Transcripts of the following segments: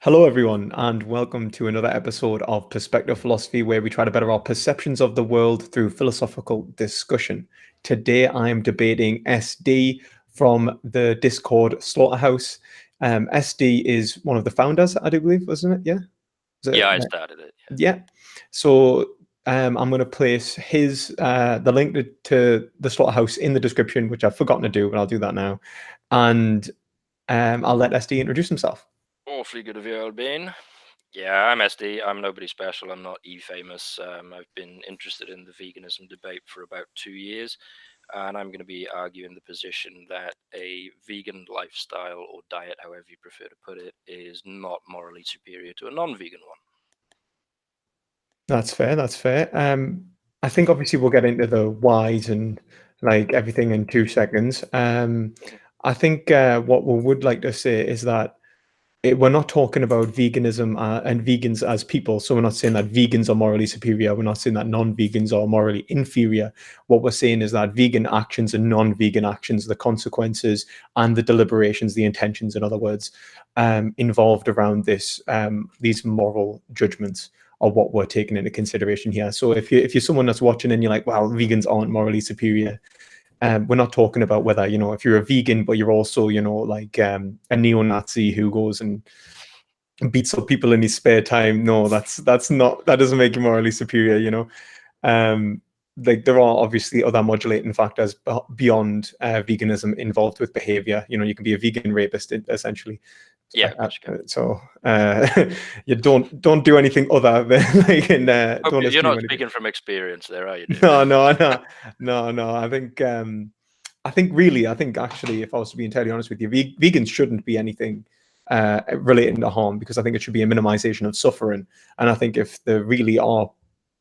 Hello, everyone, and welcome to another episode of Perspective Philosophy, where we try to better our perceptions of the world through philosophical discussion. Today, I'm debating SD from the Discord Slaughterhouse. SD is one of the founders, I do believe, wasn't it? Yeah. Was it? Yeah, I started it. Yeah. So I'm going to place the link to the Slaughterhouse in the description, which I've forgotten to do, but I'll do that now. And I'll let SD introduce himself. Awfully good of you, Albane. Yeah, I'm SD. I'm nobody special. I'm not famous. I've been interested in the veganism debate for about 2 years, and I'm going to be arguing the position that a vegan lifestyle or diet, however you prefer to put it, is not morally superior to a non-vegan one. That's fair. That's fair. I think obviously we'll get into the whys and like everything in 2 seconds. I think what we would like to say is that we're not talking about veganism and vegans as people. So we're not saying that vegans are morally superior. We're not saying that non-vegans are morally inferior. What we're saying is that vegan actions and non-vegan actions, the consequences and the deliberations, the intentions, in other words, involved around these moral judgments are what we're taking into consideration here. So if you're someone that's watching and you're like, well, vegans aren't morally superior, we're not talking about whether, if you're a vegan, but you're also, like a neo-Nazi who goes and beats up people in his spare time. No, that doesn't make you morally superior. Like there are obviously other modulating factors beyond veganism involved with behavior. You can be a vegan rapist essentially. Yeah, So you don't do anything other than like don't you're assume not anything. speaking from experience there, are you? No. I think actually, if I was to be entirely honest with you, vegans shouldn't be anything relating to harm, because I think it should be a minimization of suffering. And I think if they really are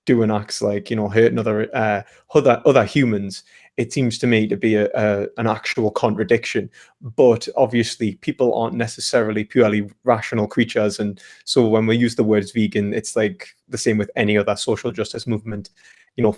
doing acts like hurting other humans, it seems to me to be an actual contradiction. But obviously, people aren't necessarily purely rational creatures, and so when we use the words vegan, it's like the same with any other social justice movement.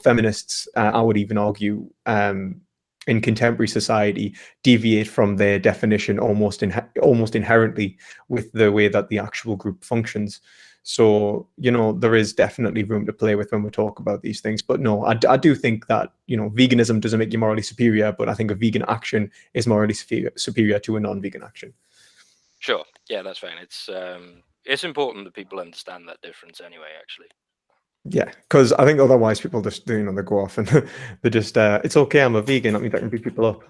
Feminists, I would even argue, in contemporary society, deviate from their definition almost inherently with the way that the actual group functions. So, there is definitely room to play with when we talk about these things. But no, I do think that, veganism doesn't make you morally superior, but I think a vegan action is morally superior to a non-vegan action. Sure. Yeah, that's fine. It's important that people understand that difference anyway, actually. Yeah, because I think otherwise people just, they go off and they just, it's okay, I'm a vegan, that means I can beat people up,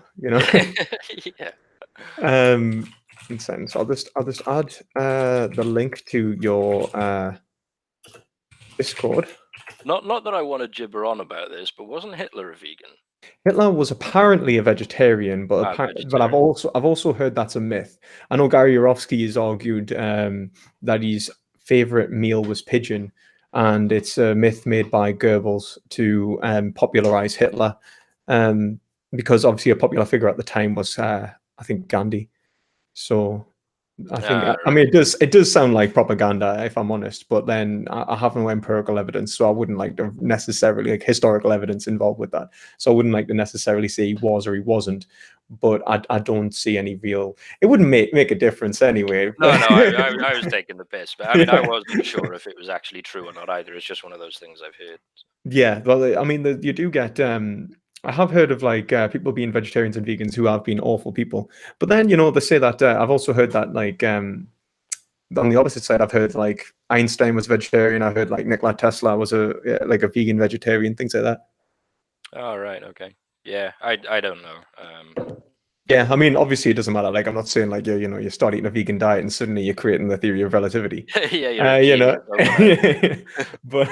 Yeah. In sense, I'll just add the link to your Discord. Not that I want to gibber on about this, but wasn't Hitler a vegan? Hitler was apparently a vegetarian, but I've also heard that's a myth. I know Gary Yourofsky has argued that his favorite meal was pigeon, and it's a myth made by Goebbels to popularize Hitler, because obviously a popular figure at the time was, I think, Gandhi. So I think, I mean, it does sound like propaganda, if I'm honest, but then I have no empirical evidence, so I wouldn't like to necessarily, like, historical evidence involved with that. So I wouldn't like to necessarily say he was or he wasn't, but I don't see any real, it wouldn't make a difference anyway. No, I was taking the piss, but I mean, I Yeah. wasn't sure if it was actually true or not either. It's just one of those things I've heard. Yeah, well, I mean, you do get. I have heard of like people being vegetarians and vegans who have been awful people, but then they say that I've also heard that like on the opposite side, I've heard like Einstein was vegetarian. I heard like Nikola Tesla was like a vegan vegetarian, things like that. Oh, right, okay, yeah, I don't know. Yeah, I mean, obviously it doesn't matter. Like, I'm not saying like you start eating a vegan diet and suddenly you're creating the theory of relativity. Yeah, you're a genius overnight. But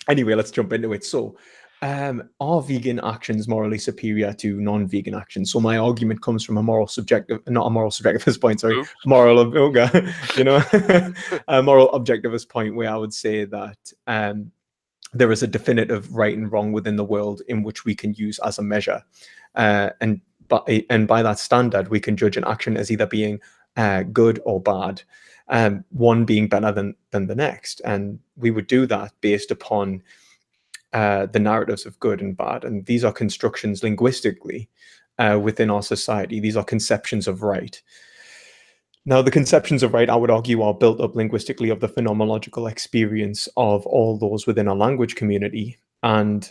anyway, let's jump into it. So, are vegan actions morally superior to non-vegan actions? So my argument comes from a moral subjective, not a moral subjectivist point, sorry, Oops. moral, a moral objectivist point, where I would say that there is a definitive right and wrong within the world in which we can use as a measure, and by that standard, we can judge an action as either being good or bad, one being better than the next, and we would do that based upon the narratives of good and bad, and these are constructions linguistically within our society. These are conceptions of right. Now, the conceptions of right, I would argue, are built up linguistically of the phenomenological experience of all those within a language community, and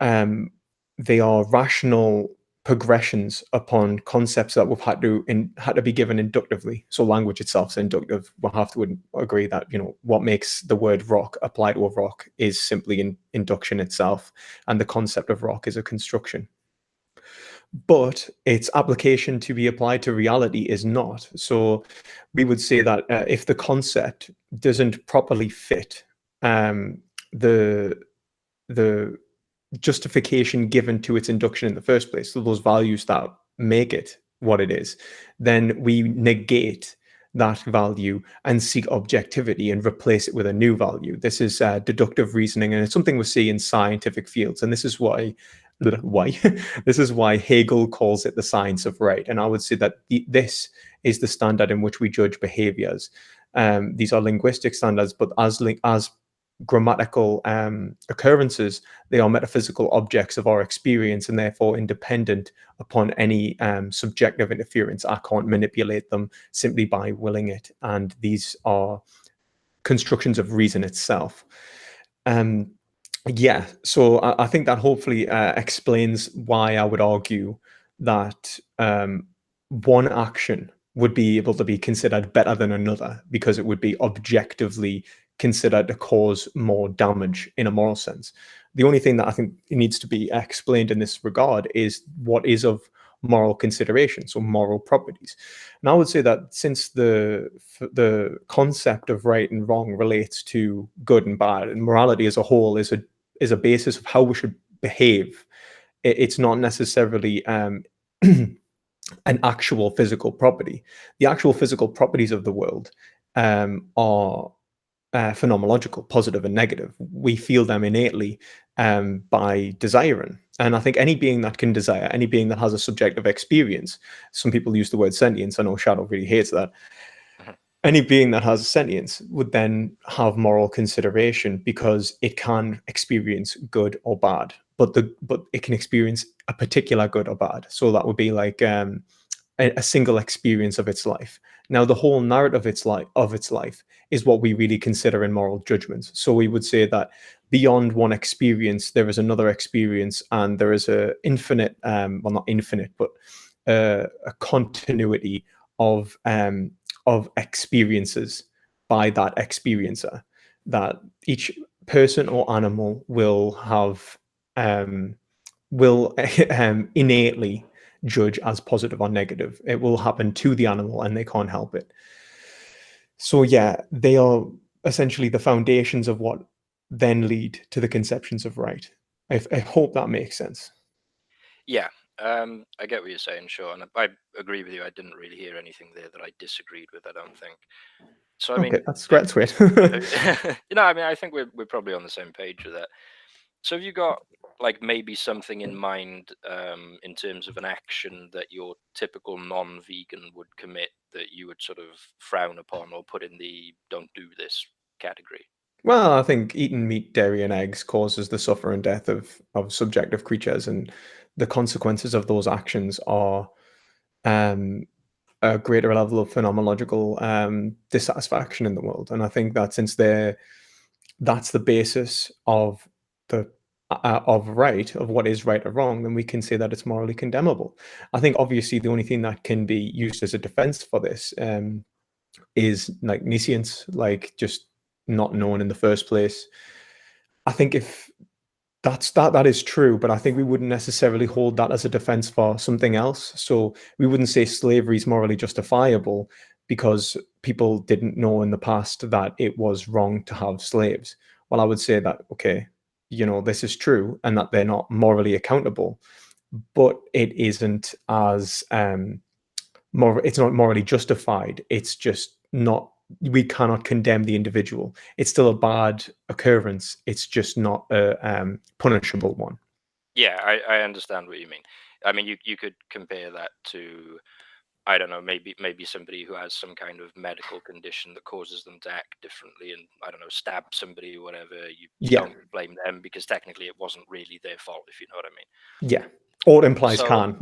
um, they are rational progressions upon concepts that we've had to be given inductively. So language itself is inductive. We'll have to agree that what makes the word rock apply to a rock is simply induction itself, and the concept of rock is a construction. But its application to be applied to reality is not. So we would say that if the concept doesn't properly fit the the justification given to its induction in the first place, so those values that make it what it is, then we negate that value and seek objectivity and replace it with a new value. This is deductive reasoning, and it's something we see in scientific fields. And this is why this is why Hegel calls it the science of right. And I would say that this is the standard in which we judge behaviors. These are linguistic standards, but as grammatical occurrences, they are metaphysical objects of our experience and therefore independent upon any subjective interference. I can't manipulate them simply by willing it. And these are constructions of reason itself. Yeah, so I think that hopefully explains why I would argue that one action would be able to be considered better than another because it would be objectively considered to cause more damage in a moral sense. The only thing that I think needs to be explained in this regard is what is of moral consideration, so moral properties. And I would say that since the concept of right and wrong relates to good and bad, and morality as a whole is a basis of how we should behave, it's not necessarily an actual physical property. The actual physical properties of the world are phenomenological, positive and negative. We feel them innately by desiring. And I think any being that can desire, any being that has a subjective experience, some people use the word sentience. I know Shadow really hates that. Mhm. Any being that has sentience would then have moral consideration because it can experience good or bad, but it can experience a particular good or bad. So that would be like a single experience of its life. Now, the whole narrative of its life is what we really consider in moral judgments. So we would say that beyond one experience, there is another experience, and there is a infinite, well, not infinite, but a continuity of experiences by that experiencer. That each person or animal will have will innately judge as positive or negative. It will happen to the animal and they can't help it. So, yeah, they are essentially the foundations of what then lead to the conceptions of right. I hope that makes sense. Yeah, I get what you're saying, sure, and I agree with you. I didn't really hear anything there that I disagreed with. I don't think. So I mean, Okay, that's great. That's great. I mean, I think we're probably on the same page with that. So have you got like maybe something in mind in terms of an action that your typical non-vegan would commit that you would sort of frown upon or put in the "don't do this" category? Well, I think eating meat, dairy, and eggs causes the suffer and death of subjective creatures, and the consequences of those actions are um, a greater level of phenomenological dissatisfaction in the world. And I think that since that's the basis of the of right, of what is right or wrong, then we can say that it's morally condemnable. I think obviously the only thing that can be used as a defense for this is like nescience, like just not known in the first place. I think if that is true, but I think we wouldn't necessarily hold that as a defense for something else. So we wouldn't say slavery is morally justifiable because people didn't know in the past that it was wrong to have slaves. Well, I would say that, okay, this is true and that they're not morally accountable, but it isn't as it's not morally justified. It's just not, we cannot condemn the individual. It's still a bad occurrence. It's just not a punishable one. Yeah, I understand what you mean. I mean, you could compare that to, I don't know, maybe somebody who has some kind of medical condition that causes them to act differently, and I don't know, stab somebody or whatever. You Yeah, don't blame them because technically it wasn't really their fault, if you know what I mean. yeah, Or it implies So can.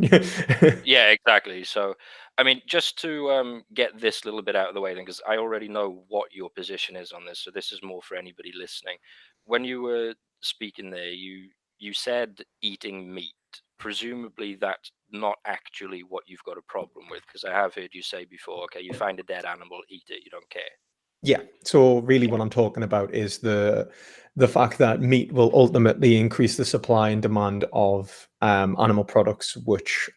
yeah, exactly. So, I mean, just to get this little bit out of the way, then, because I already know what your position is on this, so this is more for anybody listening. When you were speaking there, you said eating meat. Presumably, that's not actually what you've got a problem with, because I have heard you say before, okay, you find a dead animal, eat it, you don't care. Yeah. So really what I'm talking about is the fact that meat will ultimately increase the supply and demand of animal products, which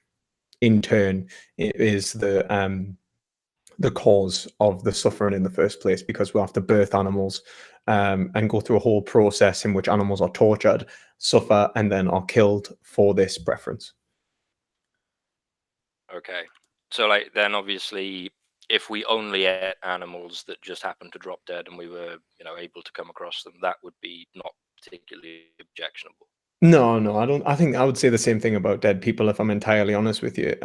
in turn is the cause of the suffering in the first place, because we have to birth animals and go through a whole process in which animals are tortured, suffer, and then are killed for this preference. Okay. So, like, then obviously, if we only ate animals that just happened to drop dead and we were, able to come across them, that would be not particularly objectionable. No, no, I don't. I think I would say the same thing about dead people, if I'm entirely honest with you.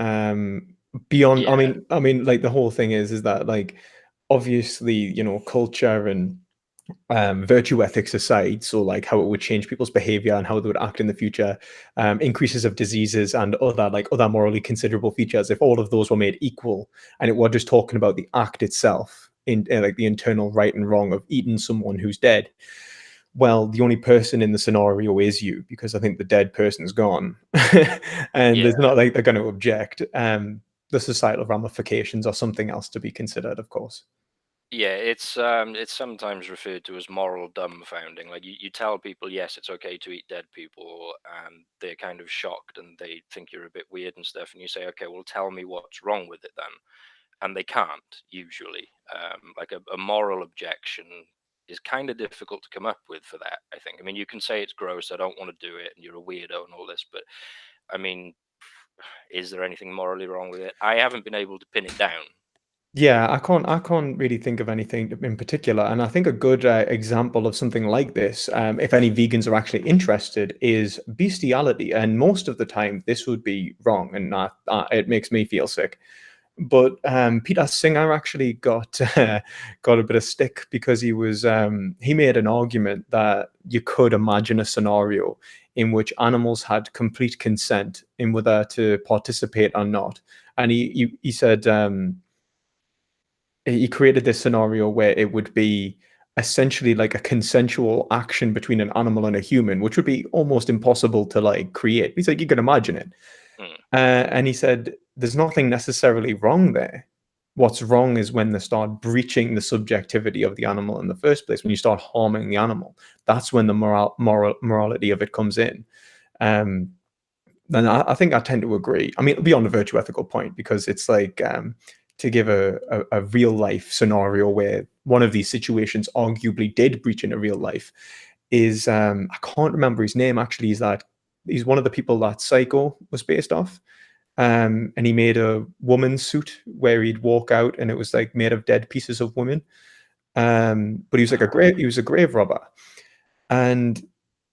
Beyond, Yeah. like the whole thing is that like obviously, culture and virtue ethics aside, so like how it would change people's behavior and how they would act in the future, increases of diseases and other morally considerable features, if all of those were made equal and it were just talking about the act itself, in like the internal right and wrong of eating someone who's dead, well, the only person in the scenario is you, because I think the dead person's gone. And there's Yeah. not like they're going to object. The societal ramifications are something else to be considered, of course. Yeah, it's sometimes referred to as moral dumbfounding. Like you tell people, yes, it's okay to eat dead people, and they're kind of shocked and they think you're a bit weird and stuff. And you say, okay, well, tell me what's wrong with it then. And they can't usually. Like a moral objection is kind of difficult to come up with for that. I think. I mean, you can say it's gross, I don't want to do it, and you're a weirdo and all this, but I mean, is there anything morally wrong with it? I haven't been able to pin it down. Yeah, I can't really think of anything in particular, and I think a good example of something like this, if any vegans are actually interested, is bestiality. And most of the time, this would be wrong, and it makes me feel sick. But Peter Singer actually got got a bit of stick because he made an argument that you could imagine a scenario in which animals had complete consent in whether to participate or not, and he said. He created this scenario where it would be essentially like a consensual action between an animal and a human, which would be almost impossible to like create. He's like, you can imagine it. Hmm. And he said, there's nothing necessarily wrong there. What's wrong is when they start breaching the subjectivity of the animal in the first place, when you start harming the animal. That's when the morality of it comes in. Um, and I think I tend to agree. I mean, beyond the virtue ethical point, because it's like to give a real life scenario where one of these situations arguably did breach in a real life is I can't remember his name actually. He's one of the people that Psycho was based off. And he made a woman's suit where he'd walk out and it was like made of dead pieces of women. But he was a grave robber. And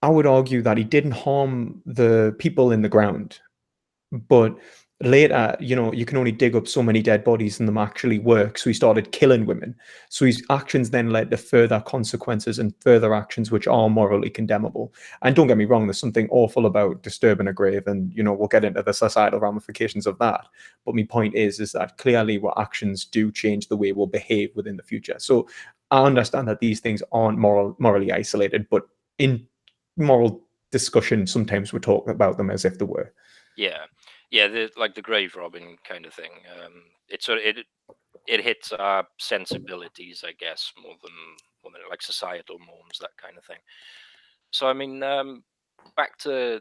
I would argue that he didn't harm the people in the ground, but later, you can only dig up so many dead bodies and them actually work. So he started killing women. So his actions then led to further consequences and further actions which are morally condemnable. And don't get me wrong, there's something awful about disturbing a grave, and we'll get into the societal ramifications of that. But my point is that clearly what actions do change the way we'll behave within the future. So I understand that these things aren't morally isolated, but in moral discussion, sometimes we talk about them as if they were. Yeah, yeah, like the grave robbing kind of thing. It hits our sensibilities, I guess, more than like societal norms, that kind of thing. So I mean, back to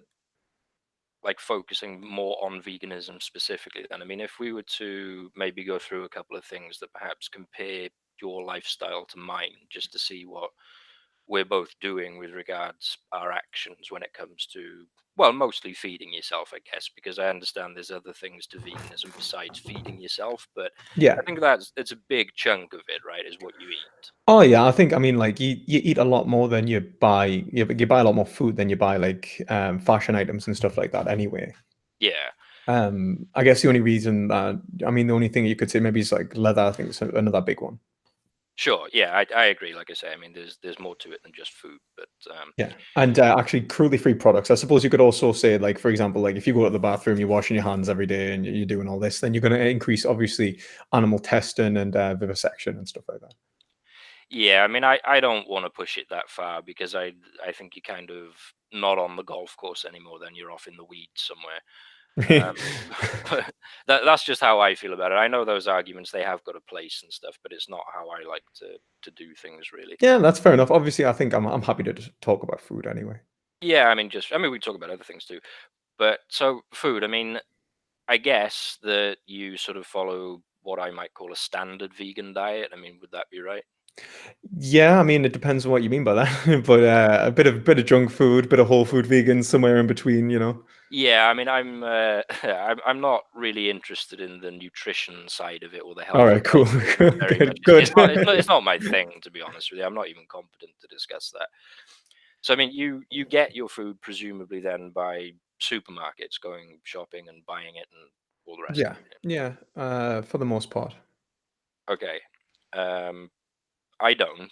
like focusing more on veganism specifically. Then I mean, if we were to maybe go through a couple of things that perhaps compare your lifestyle to mine, just to see what we're both doing with regards our actions when it comes to, well, mostly feeding yourself, I guess, because I understand there's other things to veganism besides feeding yourself, but Yeah. I think it's a big chunk of it, right, is what you eat. Oh yeah, I mean, like you eat a lot more than you buy. You buy a lot more food than you buy like fashion items and stuff like that. Anyway, Yeah. I guess the only reason that, I mean, the only thing you could say maybe is like leather. I think is another big one. Sure. Yeah, I agree. Like I say, I mean, there's more to it than just food, but Yeah, and actually cruelty-free products. I suppose you could also say, like, for example, like if you go to the bathroom, you're washing your hands every day, and you're doing all this, then you're going to increase, obviously, animal testing and vivisection and stuff like that. yeah, I mean, I don't want to push it that far because I think you're kind of not on the golf course anymore. Then you're off in the weeds somewhere. But that's just how I feel about it. I know those arguments they have got a place and stuff, but it's not how I like to do things really. Yeah, that's fair enough. Obviously, I think I'm happy to just talk about food anyway. Yeah, I mean, I mean, we talk about other things too, but so food. I mean, I guess that you sort of follow what I might call a standard vegan diet. I mean, would that be right? Yeah, I mean, it depends on what you mean by that, but a bit of junk food, bit of whole food vegan, somewhere in between, you know. Yeah, I mean, I'm not really interested in the nutrition side of it or the All health right, cool, health of it very much. good, good. It's not my thing, to be honest with you. I'm not even competent to discuss that. So I mean, you get your food presumably then by supermarkets, going shopping and buying it and all the rest of Yeah, it. yeah, for the most part. Okay. Um, I don't,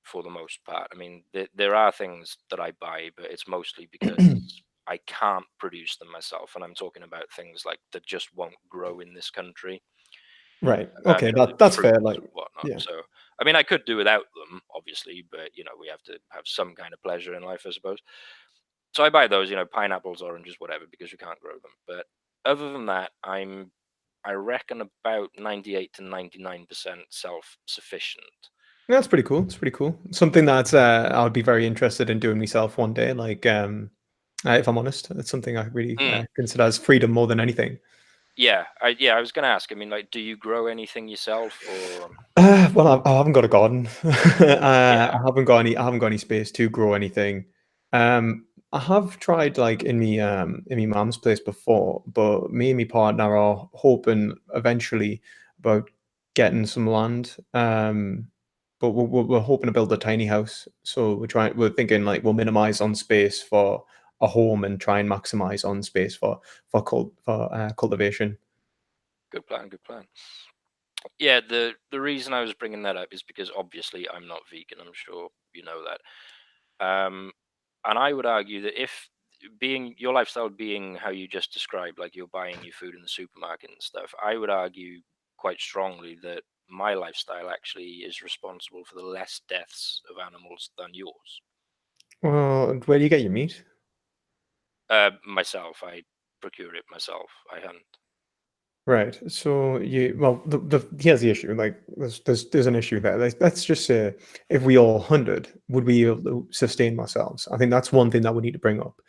for the most part. I mean, there are things that I buy, but it's mostly because I can't produce them myself, and I'm talking about things like that just won't grow in this country. Right. Okay, The that's fair. fruits Like, and whatnot. yeah. So, I mean, I could do without them, obviously, but we have to have some kind of pleasure in life, I suppose. So I buy those, pineapples, oranges, whatever, because we can't grow them. But other than that, I reckon about 98 to 99% self-sufficient. That's pretty cool. It's pretty cool. Something that I would be very interested in doing myself one day. Like, if I'm honest, it's something I really Mm. consider as freedom more than anything. Yeah, I was gonna ask. I mean, like, do you grow anything yourself, or Well, I haven't got a garden. yeah? I haven't got any space to grow anything. I have tried like in my mom's place before, but me and my partner are hoping eventually about getting some land. But we're hoping to build a tiny house. So we're thinking like we'll minimize on space for a home and try and maximize on space for cultivation. Good plan. Good plan. Yeah, the reason I was bringing that up is because obviously I'm not vegan. I'm sure you know that. And I would argue that if being your lifestyle being how you just described, like you're buying your food in the supermarket and stuff, I would argue quite strongly that my lifestyle actually is responsible for the less deaths of animals than yours. Well, where do you get your meat? Myself, I procure it myself. I hunt. Right. So well, here's the issue. Like, there's an issue there. Let's just say, if we all hunted, would we be able to sustain ourselves? I think that's one thing that we need to bring up,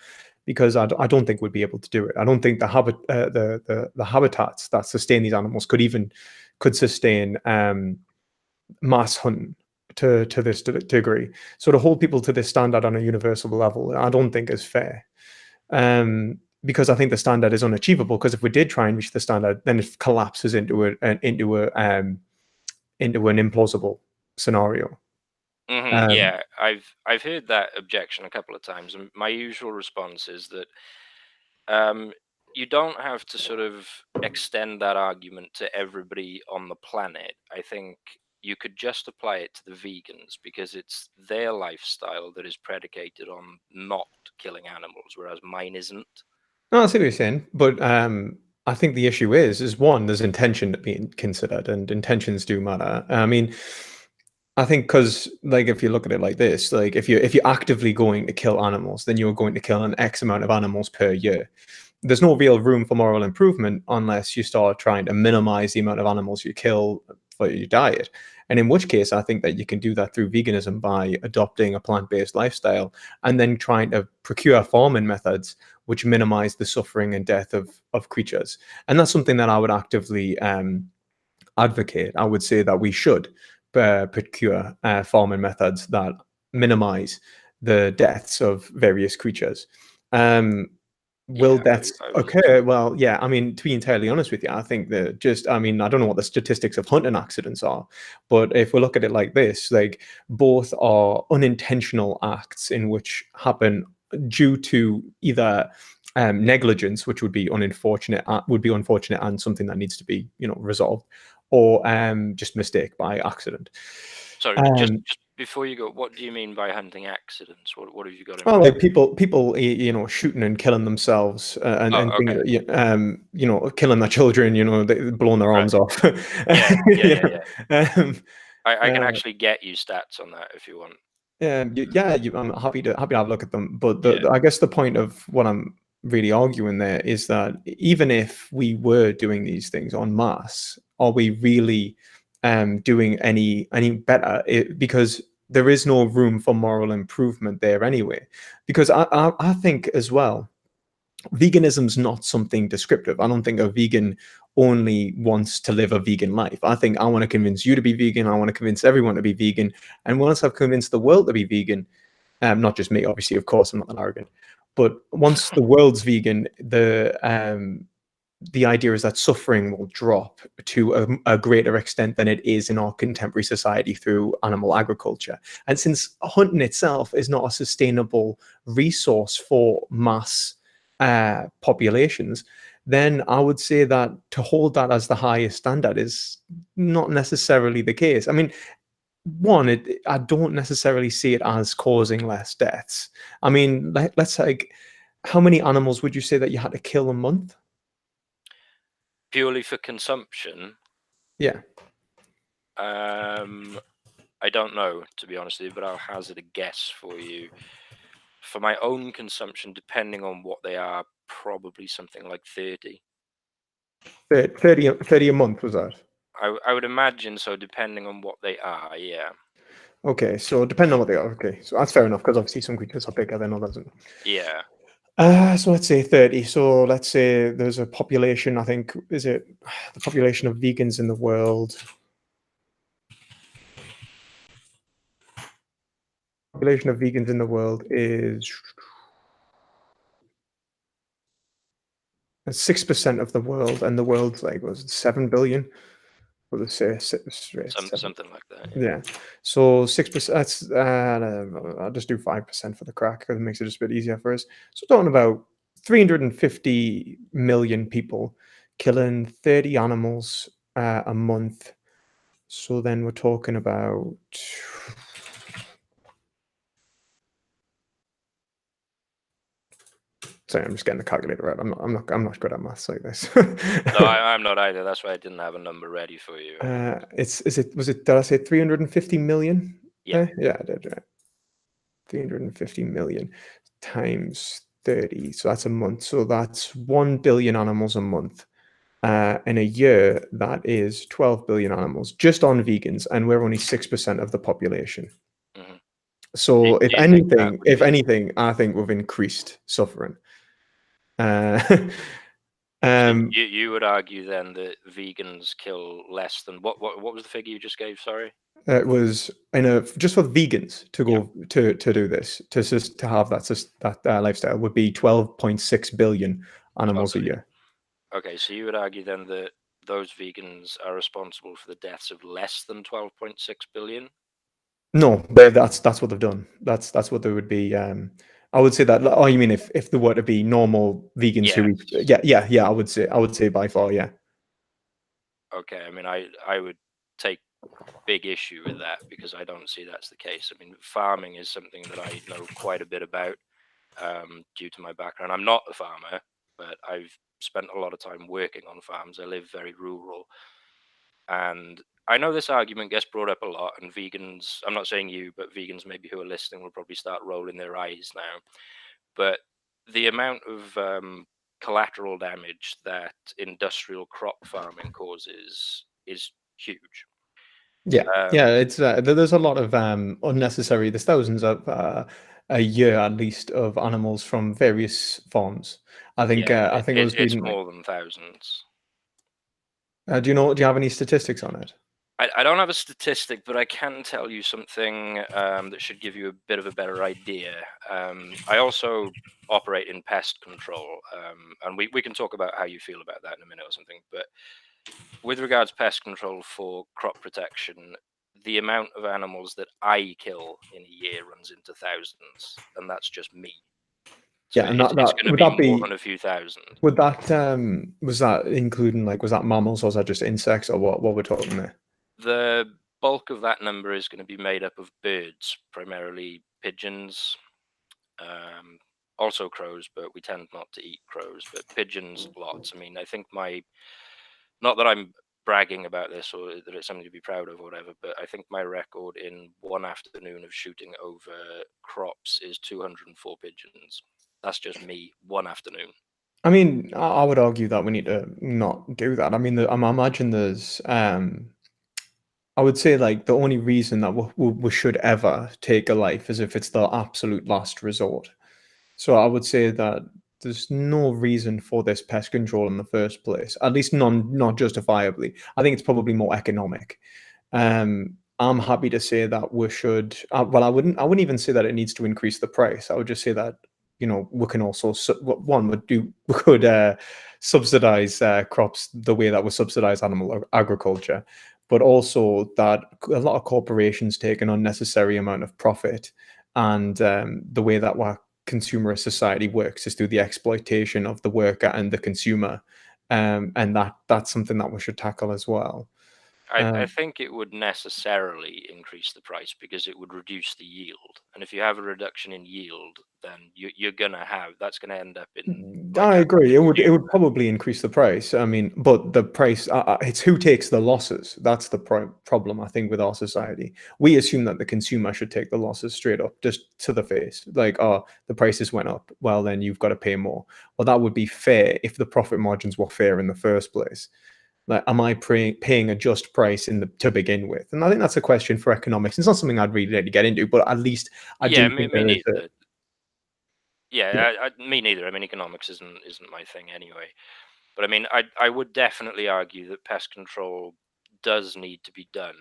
because I don't think we'd be able to do it. I don't think the habitats that sustain these animals could sustain mass hunting to this degree. So to hold people to this standard on a universal level, I don't think is fair. Because I think the standard is unachievable. Because if we did try and reach the standard, then it collapses into an implausible scenario. Um, Yeah, I've heard that objection a couple of times, and my usual response is that um, you don't have to sort of extend that argument to everybody on the planet. I think you could just apply it to the vegans because it's their lifestyle that is predicated on not killing animals, whereas mine isn't. no, I see what you're saying, but I think the issue is one, there's intention being considered, and intentions do matter. I mean, I think because, like, if you look at it like this, like if you're actively going to kill animals, then you're going to kill an X amount of animals per year. There's no real room for moral improvement unless you start trying to minimize the amount of animals you kill for your diet. And in which case, I think that you can do that through veganism by adopting a plant-based lifestyle and then trying to procure farming methods which minimize the suffering and death of creatures. And that's something that I would actively advocate. I would say that we should procure farming methods that minimize the deaths of various creatures. Um, Will Yeah, deaths I was. occur? Well, yeah. I mean, to be entirely honest with you, I think that I mean, I don't know what the statistics of hunting accidents are, but if we look at it like this, like, both are unintentional acts in which happen due to either negligence, which would be unfortunate and something that needs to be resolved, or just mistake by accident. Sorry, but just Um, just before you go, what do you mean by hunting accidents? What have you got in well, mind? like people, shooting and killing themselves, and Oh, things, okay. killing their children, blowing their Right. arms off. Yeah, yeah, You yeah, know, yeah. um, I can uh, actually get you stats on that if you want. yeah, I'm happy to have a look at them. But Yeah. I guess the point of what I'm really arguing there is that even if we were doing these things en masse, are we really doing any better? Because there is no room for moral improvement there anyway. Because I think as well, veganism's not something descriptive. I don't think a vegan only wants to live a vegan life. I think I want to convince you to be vegan. I want to convince everyone to be vegan. And once I've convinced the world to be vegan, not just me, obviously, of course, I'm not that arrogant. But once the world's vegan, the idea is that suffering will drop to a greater extent than it is in our contemporary society through animal agriculture. And since hunting itself is not a sustainable resource for mass populations, then I would say that to hold that as the highest standard is not necessarily the case. I mean, one, I don't necessarily see it as causing less deaths. I mean, let's like, how many animals would you say that you had to kill a month? Purely for consumption, Yeah, I don't know, to be honest with you, but I'll hazard a guess for you. For my own consumption, depending on what they are, probably something like 30. 30 a month was that? I would imagine so, depending on what they are, yeah. Okay, so depending on what they are, okay, so that's fair enough because obviously some creatures are bigger than others. Yeah. So let's say 30. So let's say there's a population, I think, is it the population of vegans in the world? Population of vegans in the world is 6% of the world, and the world's like was it 7 billion? What would say seven? Something like that, yeah. Yeah. So 6%. That's I'll just do 5% for the crack because it makes it just a bit easier for us. So we're talking about 350 million people killing 30 animals a month. So then we're talking about. Sorry, I'm just getting the calculator out. I'm not good at maths like this. No, I'm not either. That's why I didn't have a number ready for you. Did I say 350 million? Yeah. Yeah, I did, right. 350 million times 30. So that's a month. So that's 1 billion animals a month. In a year, that is 12 billion animals just on vegans, and we're only 6% of the population. hmm So Do you think that would if be? anything, I think we've increased suffering. Uh, So um, you would argue then that vegans kill less than what was the figure you just gave? Sorry. it was just for vegans to Yeah. go to do this to have that lifestyle would be 12.6 billion animals a Okay. year. Okay. So you would argue then that those vegans are responsible for the deaths of less than 12.6 billion? No, that's what they've done. That's what they would be. I would say that. Oh, you mean if there were to be normal vegans who eat? Yes. Yeah. I would say by far, yeah. Okay. I mean, I would take big issue with that because I don't see that's the case. I mean, farming is something that I know quite a bit about due to my background. I'm not a farmer, but I've spent a lot of time working on farms. I live very rural, and I know this argument gets brought up a lot. And vegans, I'm not saying you, but vegans maybe who are listening will probably start rolling their eyes now. But the amount of collateral damage that industrial crop farming causes is huge. Yeah. It's there's a lot of unnecessary. There's thousands of a year at least of animals from various farms. Yeah, I think I was it's reading like. more than thousands. Do you know? Do you have any statistics on it? I don't have a statistic, but I can tell you something that should give you a bit of a better idea. I also operate in pest control, and we can talk about how you feel about that in a minute or something. But with regards pest control for crop protection, the amount of animals that I kill in a year runs into thousands, and that's just me. So Yeah, and it's that going to would be that more be than a few thousand. would that was that including like was that mammals or was that just insects or what we're talking there? bulk of that number is going to be made up of birds, primarily pigeons, also crows, but we tend not to eat crows, but pigeons lots. I mean, I think not that I'm bragging about this or that it's something to be proud of or whatever, but I think my record in one afternoon of shooting over crops is 204 pigeons. That's just me, one afternoon. I mean, I would argue that we need to not do that. I mean, I imagine there's, I would say like the only reason that we should ever take a life is if it's the absolute last resort. So I would say that there's no reason for this pest control in the first place, at least not justifiably. I think it's probably more economic. I'm happy to say that we should. Well, I wouldn't even say that it needs to increase the price. I would just say that we can also we could subsidize crops the way that we subsidize animal agriculture, but also that a lot of corporations take an unnecessary amount of profit, and the way that our consumerist society works is through the exploitation of the worker and the consumer, and that's something that we should tackle as well. I Um, think it would necessarily increase the price because it would reduce the yield. And if you have a reduction in yield, then you're gonna have that's gonna end up in like I a agree. It would consumer. probably increase the price. I mean, but the price, it's who takes the losses. That's the problem, I think, with our society. We assume that the consumer should take the losses straight up, just to the face. Like, oh, the prices went up. Well, then you've got to pay more. Well, that would be fair if the profit margins were fair in the first place. Like, am I paying a just price to begin with? And I think that's a question for economics. It's not something I'd really get into, but at least I Yeah, do me, think me there is a, neither. Yeah, me neither. I mean, economics isn't my thing anyway. But I mean, I would definitely argue that pest control does need to be done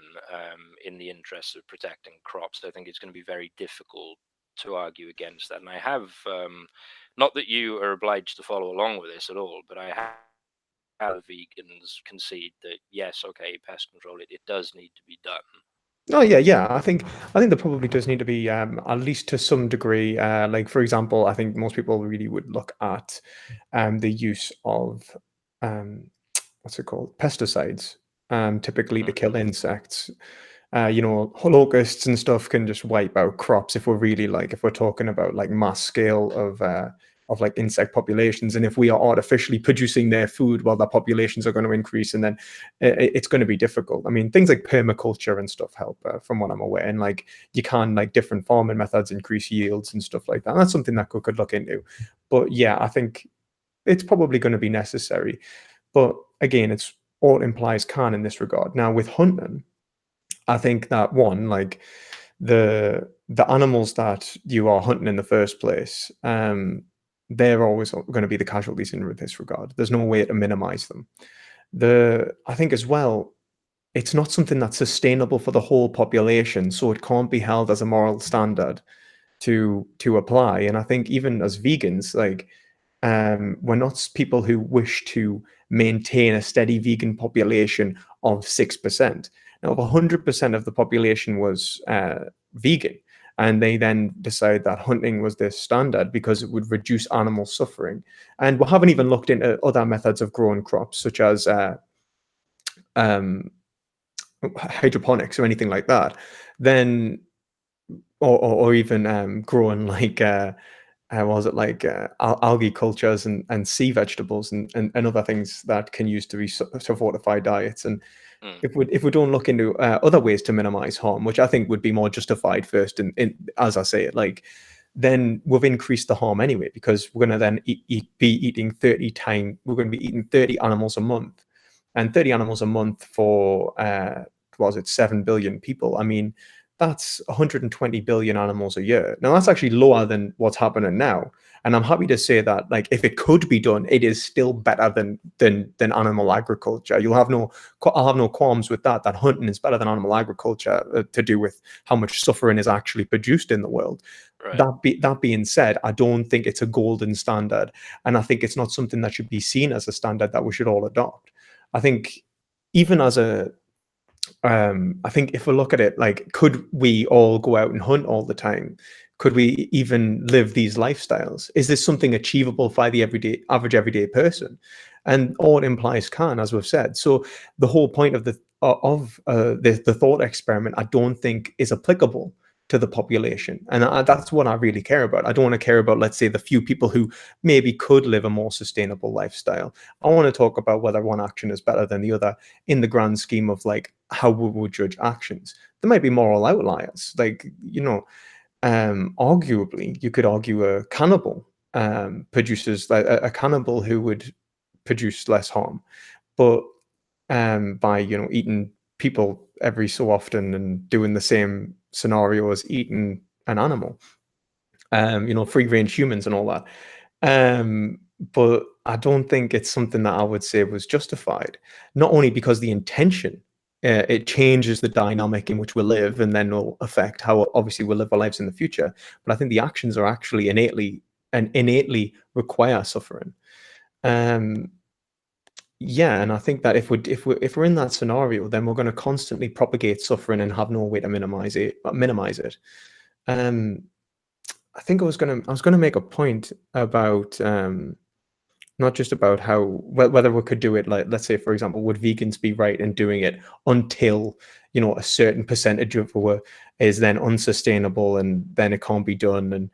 in the interests of protecting crops. I think it's going to be very difficult to argue against that. And I have, not that you are obliged to follow along with this at all, but I have had vegans concede that yes, okay, pest control, it does need to be done. Oh yeah, yeah. I think there probably does need to be, at least to some degree. Like for example, I think most people really would look at the use of um, what's it called, pesticides, typically to kill Hmm. insects. Locusts and stuff can just wipe out crops if we're really like if we're talking about like mass scale of like insect populations, and if we are artificially producing their food, well, their populations are going to increase, and then it's going to be difficult. I mean, things like permaculture and stuff help, from what I'm aware, and like you can like different farming methods increase yields and stuff like that. And that's something that we could look into. But yeah, I think it's probably going to be necessary. But again, it's all implies can in this regard. Now with hunting, I think that one, like the animals that you are hunting in the first place, they're always going to be the casualties in this regard. There's no way to minimize them. I think as well, it's not something that's sustainable for the whole population, so it can't be held as a moral standard to apply. And I think even as vegans, like we're not people who wish to maintain a steady vegan population of 6%. Now, if 100% of the population was vegan, and they then decide that hunting was their standard because it would reduce animal suffering, and we haven't even looked into other methods of growing crops, such as um, hydroponics or anything like that, then or even growing like what was it like algae cultures and sea vegetables and other things that can use to fortify diets. And Mm, if we don't look into other ways to minimize harm, which I think would be more justified first, in as I say it, like then we've increased the harm anyway, because we're going to then be eating 30 animals a month, and 30 animals a month for what was it, 7 billion people. I mean, that's 120 billion animals a year. Now that's actually lower than what's happening now. And I'm happy to say that, like, if it could be done, it is still better than animal agriculture. I'll have no qualms with that. That hunting is better than animal agriculture, to do with how much suffering is actually produced in the world. right. That being said, I don't think it's a golden standard, and I think it's not something that should be seen as a standard that we should all adopt. I think even as a I think if we look at it, like, could we all go out and hunt all the time? Could we even live these lifestyles? Is this something achievable by the average everyday person? And all it implies can, as we've said. So the whole point of the thought experiment, I don't think is applicable to the population, and that's what I really care about. I don't want to care about, let's say, the few people who maybe could live a more sustainable lifestyle. I want to talk about whether one action is better than the other in the grand scheme of like how we would judge actions. There might be moral outliers, like arguably, you could argue a cannibal produces like a cannibal who would produce less harm, but by eating people every so often and doing the same scenario as eating an animal, free range humans and all that. But I don't think it's something that I would say was justified. Not only because the intention, it changes the dynamic in which we live, and then will affect how obviously we'll live our lives in the future. But I think the actions are actually innately require suffering. Um, yeah, and I think that if we're in that scenario, then we're going to constantly propagate suffering and have no way to minimize it. Um, I think I was gonna make a point about not just about how whether we could do it, like, let's say, for example, would vegans be right in doing it until a certain percentage of our is then unsustainable and then it can't be done, and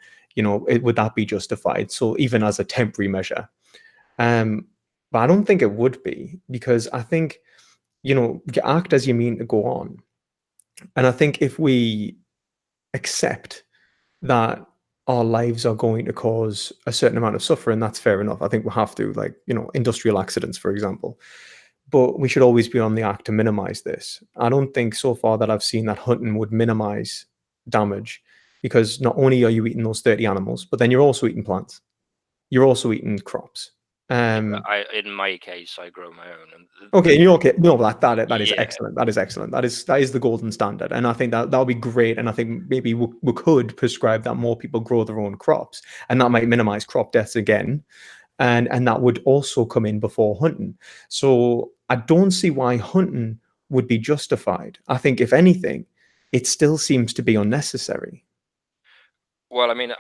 would that be justified? So even as a temporary measure, um, but I don't think it would be, because I think you act as you mean to go on, and I think if we accept that our lives are going to cause a certain amount of suffering, that's fair enough. I think we have to, like, industrial accidents, for example. But we should always be on the act to minimize this. I don't think so far that I've seen that hunting would minimize damage, because not only are you eating those 30 animals, but then you're also eating plants. You're also eating crops. Um, In my case, I grow my own, and Okay, okay. No, that is yeah, excellent. That is excellent. That is the golden standard, and I think that that'll be great. And I think maybe we could prescribe that more people grow their own crops, and that might minimize crop deaths again, and that would also come in before hunting. So I don't see why hunting would be justified. I think if anything, it still seems to be unnecessary. well, I mean,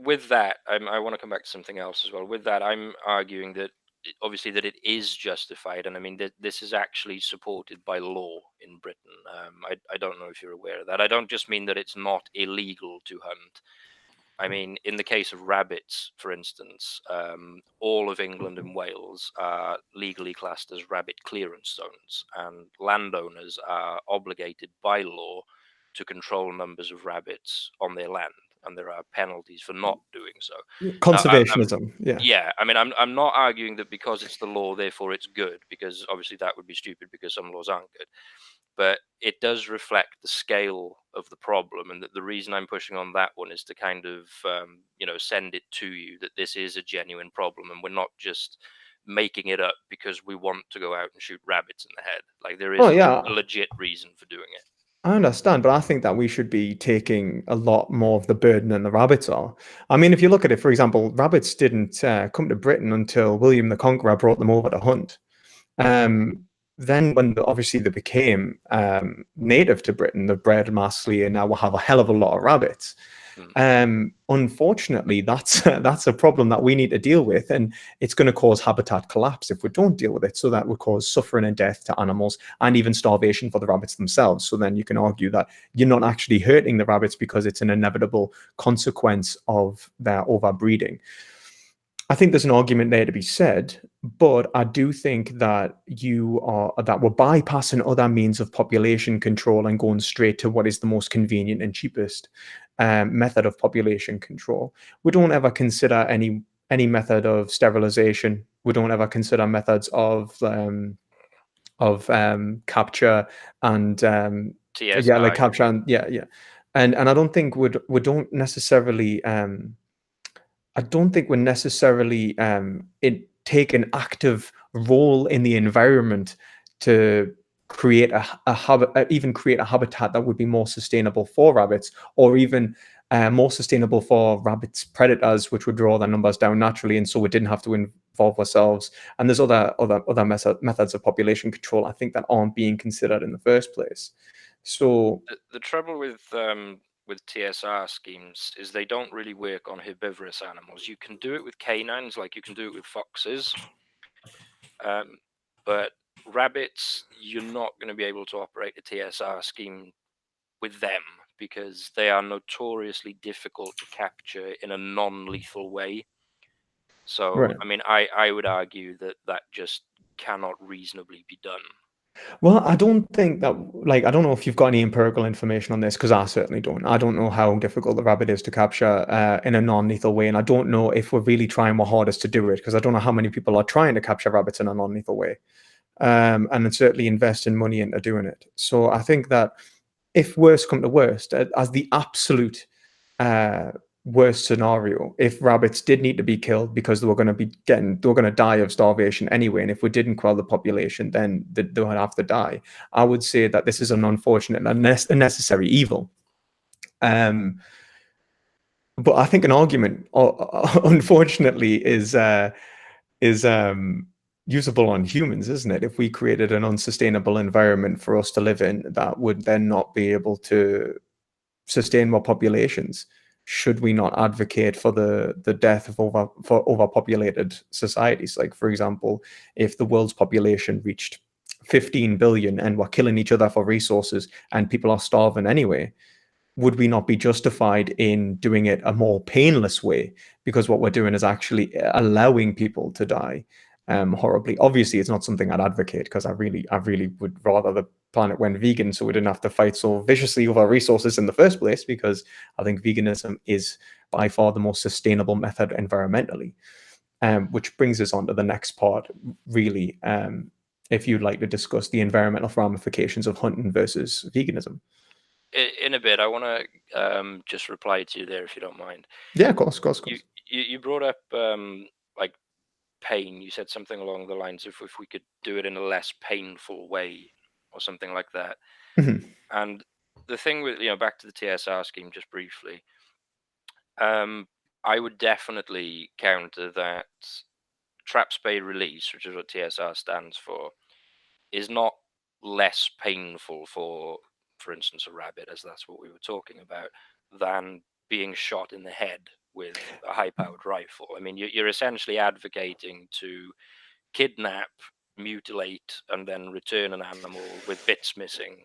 with that. I want to come back to something else as well. With that, I'm arguing that obviously that it is justified, and I mean that this is actually supported by law in Britain. I don't know if you're aware of that. I don't just mean that it's not illegal to hunt. I mean, in the case of rabbits, for instance, all of England and Wales are legally classed as rabbit clearance zones, and landowners are obligated by law to control numbers of rabbits on their land, and there are penalties for not doing so. I'm Conservationism, yeah. yeah, I mean, I'm not arguing that because it's the law, therefore it's good, because obviously that would be stupid because some laws aren't good. But it does reflect the scale of the problem, and that the reason I'm pushing on that one is to kind of send it to you that this is a genuine problem, and we're not just making it up because we want to go out and shoot rabbits in the head. Like there Oh is a yeah, legit reason for doing it. I understand, but I think that we should be taking a lot more of the burden than the rabbits are. I mean, if you look at it, for example, rabbits didn't come to Britain until William the Conqueror brought them over to hunt. Um, then, when obviously they became native to Britain, they bred massively, and now we have a hell of a lot of rabbits. Mm. Unfortunately, that's that's a problem that we need to deal with, and it's going to cause habitat collapse if we don't deal with it. So that would cause suffering and death to animals, and even starvation for the rabbits themselves. So then you can argue that you're not actually hurting the rabbits because it's an inevitable consequence of their overbreeding. I think there's an argument there to be said, but I do think that we're bypassing other means of population control and going straight to what is the most convenient and cheapest method of population control. We don't ever consider any method of sterilization. We don't ever consider methods of capture and yeah, like TSI. capture and yeah, and I don't think we don't necessarily I don't think we're necessarily take an active role in the environment to create even create a habitat that would be more sustainable for rabbits, or even more sustainable for rabbits predators, which would draw their numbers down naturally, and so we didn't have to involve ourselves. And there's other methods of population control, I think, that aren't being considered in the first place. So The trouble with TSR schemes is they don't really work on herbivorous animals. You can do it with canines, like you can do it with foxes, but rabbits, you're not going to be able to operate a TSR scheme with them because they are notoriously difficult to capture in a non-lethal way. So, Right. I mean, I would argue that that just cannot reasonably be done. Well, I don't think that, like, I don't know if you've got any empirical information on this, because I certainly don't. I don't know how difficult the rabbit is to capture in a non-lethal way, and I don't know if we're really trying our hardest to do it, because I don't know how many people are trying to capture rabbits in a non-lethal way, and then certainly investing money into doing it. So I think that if worst come to worst, as the absolute uh, worst scenario, if rabbits did need to be killed because they were going to die of starvation anyway, and if we didn't quell the population, then they would have to die. I would say that this is an unfortunate and unnecessary evil. Um, but I think an argument, unfortunately, is usable on humans, isn't it? If we created an unsustainable environment for us to live in, that would then not be able to sustain more populations. Should we not advocate for the death of overpopulated societies? Like, for example, if the world's population reached 15 billion and we're killing each other for resources and people are starving anyway, would we not be justified in doing it a more painless way? Because what we're doing is actually allowing people to die horribly. Obviously, it's not something I'd advocate, because I really would rather the planet went vegan so we didn't have to fight so viciously over resources in the first place. Because I think veganism is by far the most sustainable method environmentally. Which brings us on to the next part, really. If you'd like to discuss the environmental ramifications of hunting versus veganism. In a bit, I want to just reply to you there, if you don't mind. Yeah, of course, of course, of You course. you brought up like pain. You said something along the lines of if we could do it in a less painful way or something like that. Mhm. And the thing with, back to the TSR scheme just briefly, um, I would definitely counter that trap spay release, which is what TSR stands for, is not less painful for instance, a rabbit, as that's what we were talking about, than being shot in the head with a high-powered rifle. I mean, you're essentially advocating to kidnap, mutilate, and then return an animal with bits missing,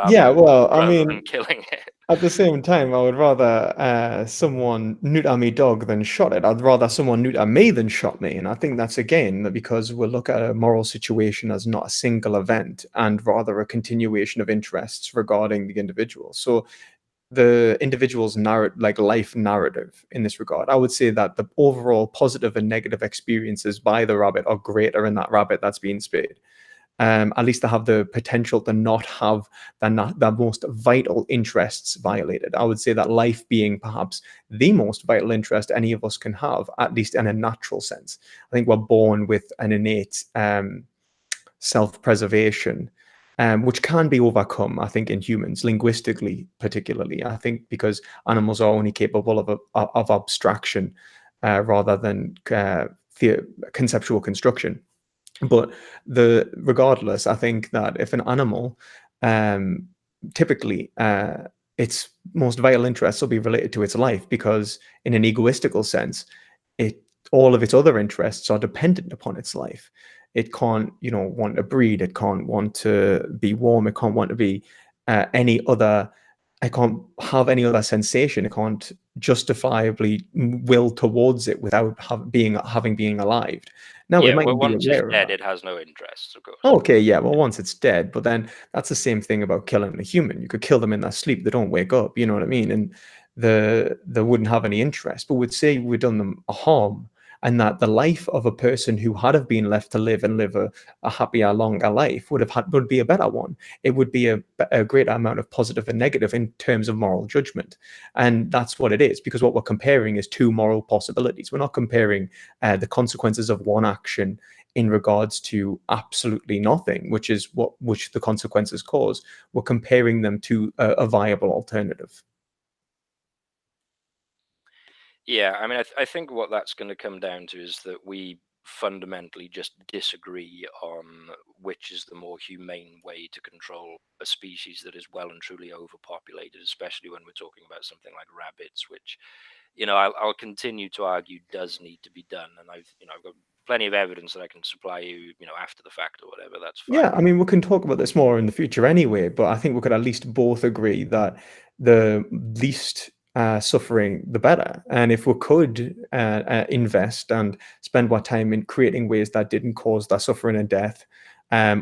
Yeah, rather well, I rather than mean, killing it. at the same time, I would rather someone neuter me dog than shot it. I'd rather someone neuter me than shot me. And I think that's, again, because we'll look at a moral situation as not a single event, and rather a continuation of interests regarding the individual. So the individual's like life narrative in this regard, I would say that the overall positive and negative experiences by the rabbit are greater in that rabbit that's being spayed. At least they have the potential to not have the most vital interests violated. I would say that life being perhaps the most vital interest any of us can have, at least in a natural sense. I think we're born with an innate self-preservation, which can be overcome, I think, in humans, linguistically, particularly. I think because animals are only capable of abstraction rather than conceptual construction. But regardless, I think that if an animal, um, typically, its most vital interests will be related to its life, because in an egoistical sense, it all of its other interests are dependent upon its life. It can't, want to breed. It can't want to be warm. It can't want to be any other. I can't have any other sensation. I can't justifiably will towards it without having being alive. Now, it Yeah, might well, be once it's aware of dead, that. it has no interests, of course. Okay, yeah, well, once it's dead, but then that's the same thing about killing a human. You could kill them in their sleep; they don't wake up. You know what I mean? And they wouldn't have any interest. But would say we'd done them a harm, and that the life of a person who had have been left to live and live a happier, longer life would be a better one. It would be a greater amount of positive and negative in terms of moral judgment, and that's what it is. Because what we're comparing is two moral possibilities. We're not comparing the consequences of one action in regards to absolutely nothing, which the consequences cause. We're comparing them to a viable alternative. Yeah, I mean, I think what that's going to come down to is that we fundamentally just disagree on which is the more humane way to control a species that is well and truly overpopulated, especially when we're talking about something like rabbits, which, I'll continue to argue does need to be done. And I've got plenty of evidence that I can supply you, after the fact or whatever. That's fine. Yeah, I mean, we can talk about this more in the future anyway, but I think we could at least both agree that the least suffering, the better. And if we could invest and spend more time in creating ways that didn't cause that suffering and death,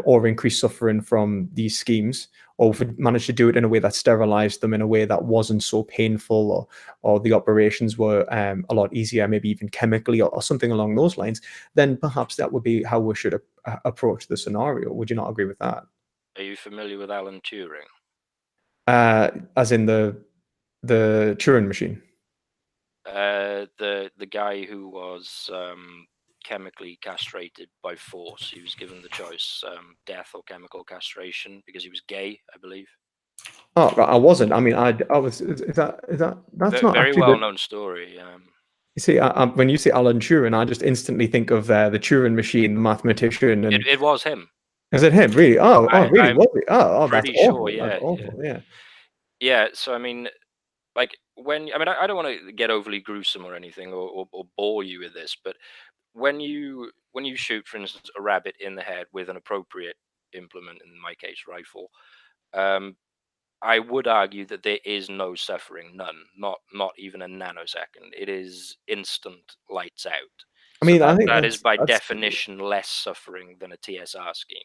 or increase suffering from these schemes, or if we managed to do it in a way that sterilized them in a way that wasn't so painful, or the operations were a lot easier, maybe even chemically, or something along those lines, then perhaps that would be how we should approach the scenario. Would you not agree with that? Are you familiar with Alan Turing? As in the Turing machine. The guy who was chemically castrated by force. He was given the choice, death or chemical castration, because he was gay, I believe. Oh, I wasn't. I mean, I was. Is that that's not Very actually well the. known story. You see, when you say Alan Turing, I just instantly think of the Turing machine, the mathematician, and It was him. is it him? Really? Oh, really? I'm Was it? Oh, that's pretty sure. awful. That's Yeah, yeah, awful. Yeah. yeah. So I mean, like I don't want to get overly gruesome or anything, or bore you with this, but when you shoot, for instance, a rabbit in the head with an appropriate implement, in my case, rifle, um, I would argue that there is no suffering, none, not even a nanosecond. It is instant lights out. I So mean, I think that is by that's definition less suffering than a TSR scheme.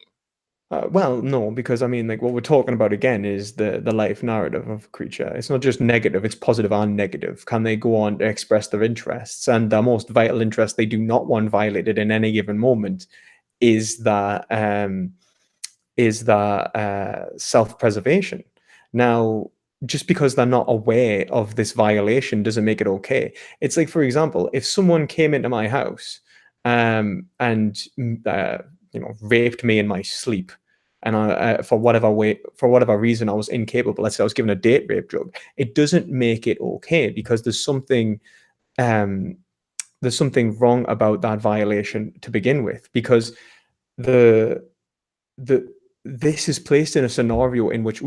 well, no, because I mean, like what we're talking about again is the life narrative of a creature. It's not just negative; it's positive and negative. Can they go on to express their interests? And their most vital interest they do not want violated in any given moment is that self-preservation. Now, just because they're not aware of this violation doesn't make it okay. It's like, for example, if someone came into my house and raped me in my sleep, and for whatever reason I was incapable. Let's say I was given a date rape drug. It doesn't make it okay because um, there's something wrong about that violation to begin with. Because the the this is placed in a scenario in which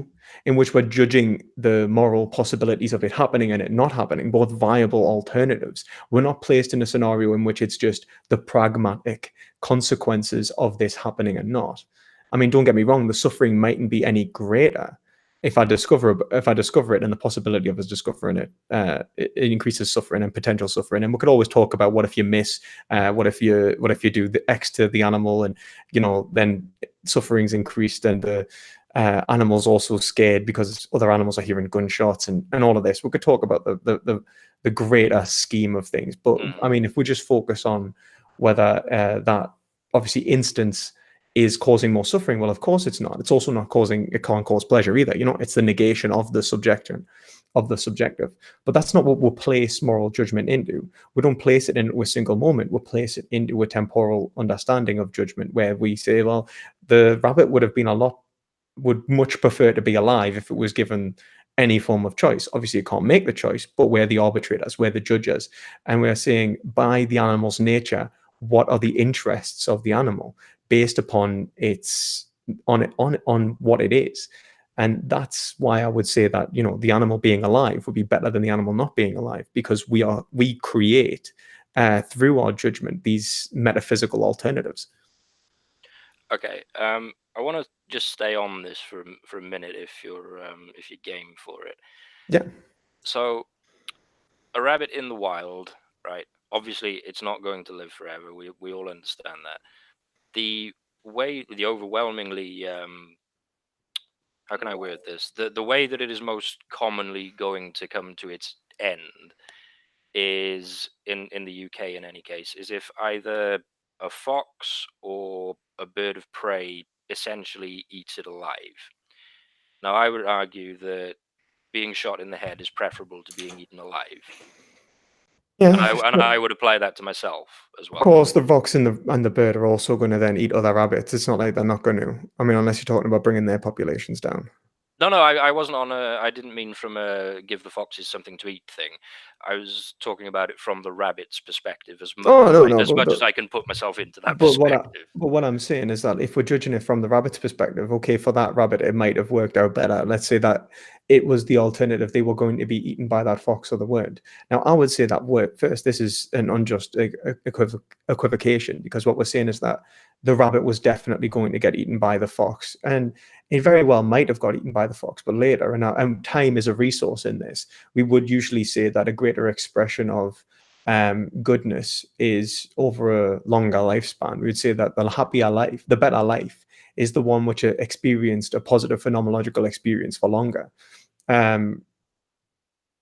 we're judging the moral possibilities of it happening and it not happening, both viable alternatives. We're not placed in a scenario in which it's just the pragmatic consequences of this happening and not. I mean, don't get me wrong, the suffering mightn't be any greater if I discover it, and the possibility of us discovering it increases suffering and potential suffering. And we could always talk about what if you miss, what if you do the X to the animal, and then suffering's increased, and the animals also scared because other animals are hearing gunshots, and all of this. We could talk about the greater scheme of things, but I mean, if we just focus on whether that obviously instance is causing more suffering, well, of course it's not. It's also not causing. It can't cause pleasure either. It's the negation of the subjective, But that's not what we'll place moral judgment into. We don't place it into a single moment. We'll place it into a temporal understanding of judgment, where we say, well, the rabbit would much prefer to be alive if it was given any form of choice. Obviously, it can't make the choice, but we're the arbitrators, we're the judges, and we're saying by the animal's nature, what are the interests of the animal based upon on what it is. And that's why I would say that the animal being alive would be better than the animal not being alive, because we create through our judgment these metaphysical alternatives. Okay. I want to just stay on this for a minute, if you're game for it. Yeah. So, a rabbit in the wild, right? Obviously, it's not going to live forever. We all understand that. The overwhelmingly, how can I word this? The way that it is most commonly going to come to its end is, in the UK in any case, is if either a fox or a bird of prey essentially eats it alive. Now, I would argue that being shot in the head is preferable to being eaten alive, and Yeah. I would apply that to myself as Of well. course, the fox and the bird are also going to then eat other rabbits. It's not like they're not going to. I mean, unless you're talking about bringing their populations down. No, no, I wasn't on a. I didn't mean from a give the foxes something to eat thing. I was talking about it from the rabbit's perspective, Oh no, no, as much as I can put myself into that perspective. but what I'm saying is that if we're judging it from the rabbit's perspective, okay, for that rabbit it might have worked out better. Let's say that it was the alternative; they were going to be eaten by that fox or the weren't. Now, I would say that word first. This is an unjust equivocation because what we're saying is that the rabbit was definitely going to get eaten by the fox, and it very well might have got eaten by the fox, but later, and time is a resource in this. We would usually say that a greater expression of goodness is over a longer lifespan. We would say that the happier life, the better life, is the one which experienced a positive phenomenological experience for longer. Um,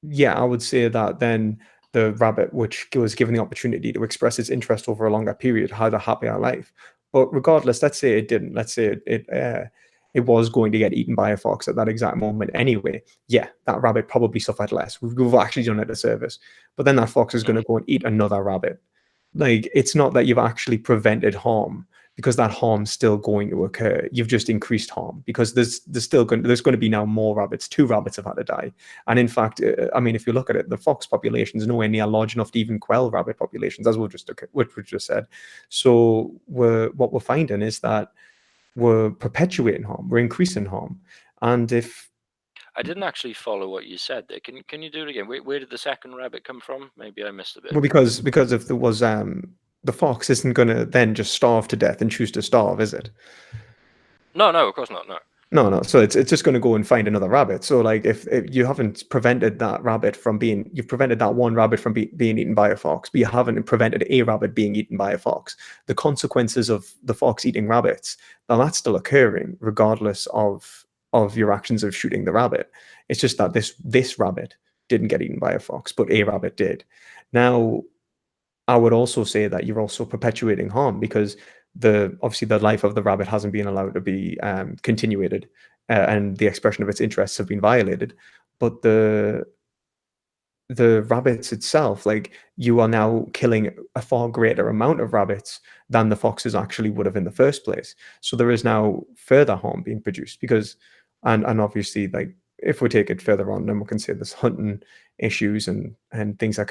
yeah, I would say that then the rabbit, which was given the opportunity to express its interest over a longer period, had a happier life. But regardless, let's say it didn't. Let's say it was going to get eaten by a fox at that exact moment anyway. Yeah, that rabbit probably suffered less. We've actually done it a service. But then that fox is going to go and eat another rabbit. Like, it's not that you've actually prevented harm because that harm's still going to occur. You've just increased harm because there's going to be now more rabbits. Two rabbits have had to die. And in fact, I mean, if you look at it, the fox population is nowhere near large enough to even quell rabbit populations, as we just said. So what we're finding is that we're perpetuating harm, we're increasing harm, and if I didn't actually follow what you said there. Can you do it again? Where did the second rabbit come from? Maybe I missed a bit. well, because if there was the fox isn't going to then just starve to death and choose to starve, is it? No, no, of course not. No. No, no. So it's just going to go and find another rabbit. So like if you haven't prevented that rabbit from being, you've prevented that one rabbit from being eaten by a fox, but you haven't prevented a rabbit being eaten by a fox. The consequences of the fox eating rabbits, now that's still occurring regardless of your actions of shooting the rabbit. It's just that this rabbit didn't get eaten by a fox, but a rabbit did. Now, I would also say that you're also perpetuating harm because obviously the life of the rabbit hasn't been allowed to be continuated, and the expression of its interests have been violated. But the rabbits itself, like, you are now killing a far greater amount of rabbits than the foxes actually would have in the first place. So there is now further harm being produced because, and obviously, like, if we take it further on, then we can say there's hunting issues and things that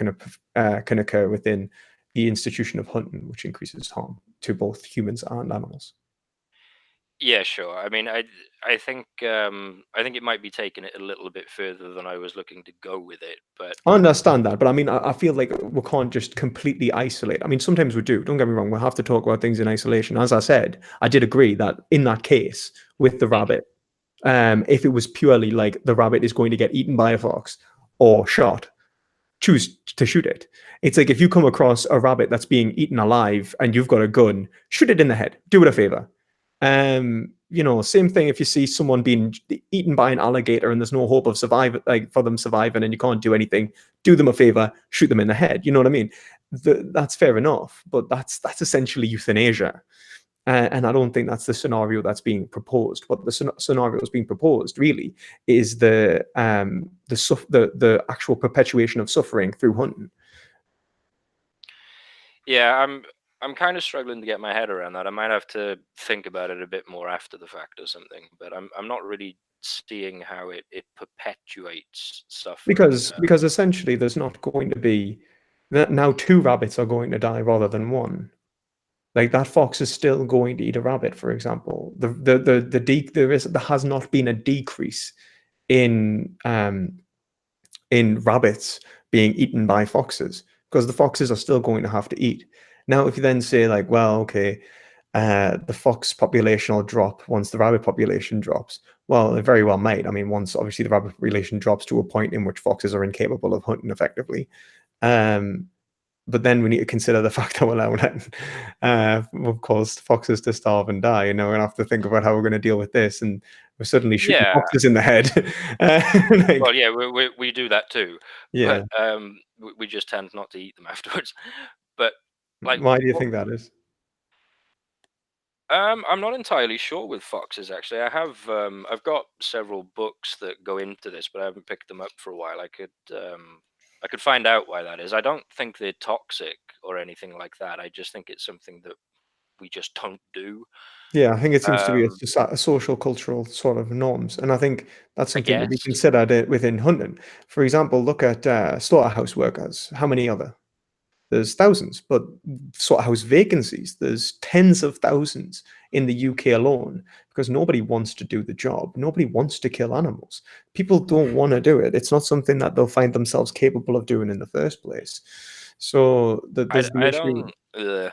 can occur within the institution of hunting, which increases harm to both humans and animals. Yeah, sure. I mean, I think it might be taking it a little bit further than I was looking to go with it, but I understand that, but I mean, I feel like we can't just completely isolate. I mean, sometimes we do. Don't get me wrong. We'll have to talk about things in isolation. As I said, I did agree that in that case with the rabbit, if it was purely like the rabbit is going to get eaten by a fox or shot, choose to shoot it. It's like if you come across a rabbit that's being eaten alive and you've got a gun, shoot it in the head. Do it a favor. Same thing if you see someone being eaten by an alligator and there's no hope of survival, like for them surviving, and you can't do anything, do them a favor, shoot them in the head. You know what I mean? That's fair enough, but that's essentially euthanasia. And I don't think that's the scenario that's being proposed. What the scenario is being proposed really is the actual perpetuation of suffering through hunting. yeah, I'm kind of struggling to get my head around that. I might have to think about it a bit more after the fact or something, but I'm not really seeing how it perpetuates suffering. Because essentially there's not going to be now two rabbits are going to die rather than one. Like, that fox is still going to eat a rabbit, for example. There has not been a decrease in rabbits being eaten by foxes because the foxes are still going to have to eat. Now, if you then say, like, well, okay, the fox population will drop once the rabbit population drops. Well, it very well might. I mean, once obviously the rabbit population drops to a point in which foxes are incapable of hunting effectively. Um, but then we need to consider the fact that we're now letting, of course, foxes to starve and die. And now we're going to have to think about how we're going to deal with this. And we're suddenly shooting Yeah, foxes in the head. well, Like, yeah, we do that too, yeah. but we just tend not to eat them afterwards. But like, Why do you think that is? I'm not entirely sure with foxes actually. I've got several books that go into this, but I haven't picked them up for a while. I could find out why that is. I don't think they're toxic or anything like that. I just think it's something that we just don't do. Yeah, I think it seems to be Um, a social cultural sort of norms, and I think that's I something to be guess. considered within hunting. For example, look at slaughterhouse workers. How many are there? There's thousands, but slaughterhouse vacancies, there's tens of thousands in the UK alone because nobody wants to do the job. Nobody wants to kill animals. People don't want to do it. It's not something that they'll find themselves capable of doing in the first place. So there's the I issue. don't. I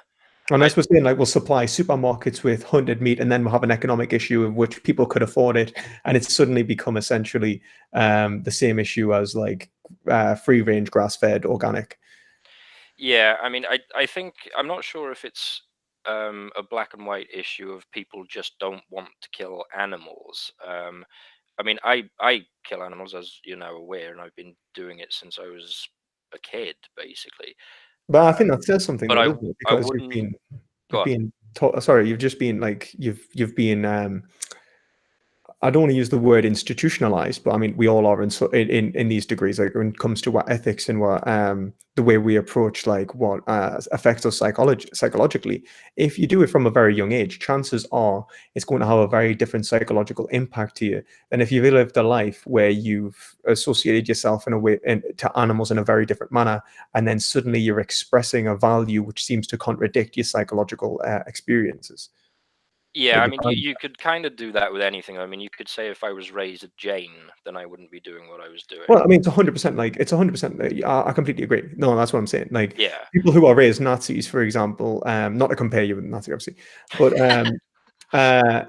Unless we're saying like we'll supply supermarkets with hunted meat and then we'll have an economic issue of which people could afford it, and it's suddenly become essentially the same issue as like free range, grass fed, organic. Yeah, I mean, I think I'm not sure if it's a black and white issue of people just don't want to kill animals. I mean, I kill animals, as you're now aware, and I've been doing it since I was a kid, basically. But I think Um, that says something but though, doesn't it? I Because wouldn't go you've on. been taught, sorry, you've just been like you've been I don't want to use the word institutionalized, but I mean we all are in these degrees. Like when it comes to what ethics and what the way we approach like what affects us psychologically. If you do it from a very young age, chances are it's going to have a very different psychological impact to you than if you've lived a life where you've associated yourself in a way to animals in a very different manner, and then suddenly you're expressing a value which seems to contradict your psychological experiences. Yeah, It I mean, becomes you could kind of do that with anything. I mean, you could say if I was raised a Jain, then I wouldn't be doing what I was doing. Well, I mean, it's 100% like it's 100%. I completely agree. No, that's what I'm saying. Like Yeah, people who are raised Nazis, for example, not to compare you with Nazi, obviously, but uh,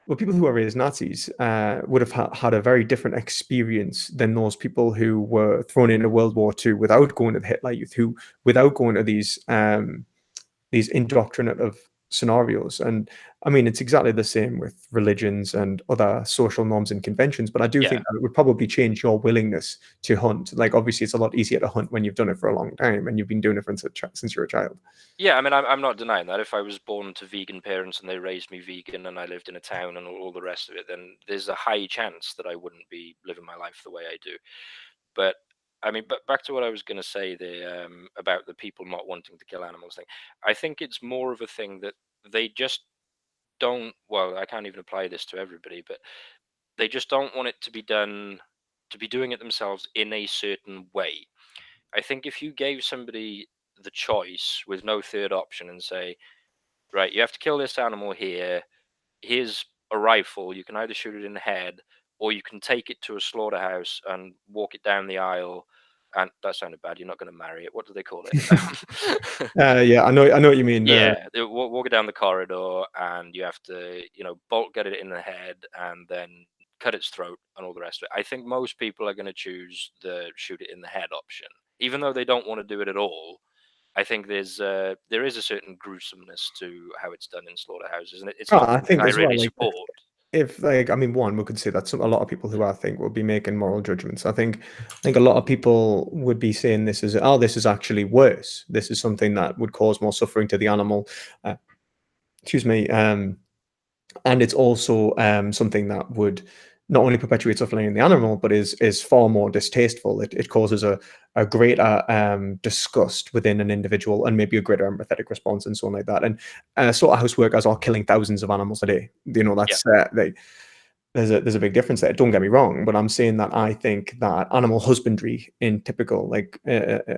well, people who are raised Nazis would have had a very different experience than those people who were thrown into World War II without going to the Hitler Youth, who without going to these indoctrinative scenarios. And I mean, it's exactly the same with religions and other social norms and conventions. But I do yeah, think that it would probably change your willingness to hunt. Like, obviously, it's a lot easier to hunt when you've done it for a long time and you've been doing it since you're a child. yeah. I mean, I'm not denying that. If I was born to vegan parents and they raised me vegan and I lived in a town and all the rest of it, then there's a high chance that I wouldn't be living my life the way I do. But I mean, but back to what I was going to say there about the people not wanting to kill animals thing. I think it's more of a thing that they just don't. Well, I can't even apply this to everybody, but they just don't want it to be done, to be doing it themselves in a certain way. I think if you gave somebody the choice with no third option and say, right, you have to kill this animal here. Here's a rifle. You can either shoot it in the head, or you can take it to a slaughterhouse and walk it down the aisle. And that sounded bad. You're not going to marry it. What do they call it? Yeah, I know what you mean. Yeah, they walk it down the corridor, and you have to, bolt get it in the head, and then cut its throat, and all the rest of it. I think most people are going to choose the shoot it in the head option, even though they don't want to do it at all. I think there is a certain gruesomeness to how it's done in slaughterhouses, and it's not I something think I as well, really like support. if like I mean, one we could say that a lot of people who I think will be making moral judgments. I think a lot of people would be saying this is actually worse. This is something that would cause more suffering to the animal. Uh, excuse me. And it's also something that would not only perpetuate suffering in the animal, but is far more distasteful. It causes a greater disgust within an individual and maybe a greater empathetic response and so on like that. And slaughterhouse workers are killing thousands of animals a day. You know, Yeah, that's there's a big difference there. Don't get me wrong, but I'm saying that I think that animal husbandry in typical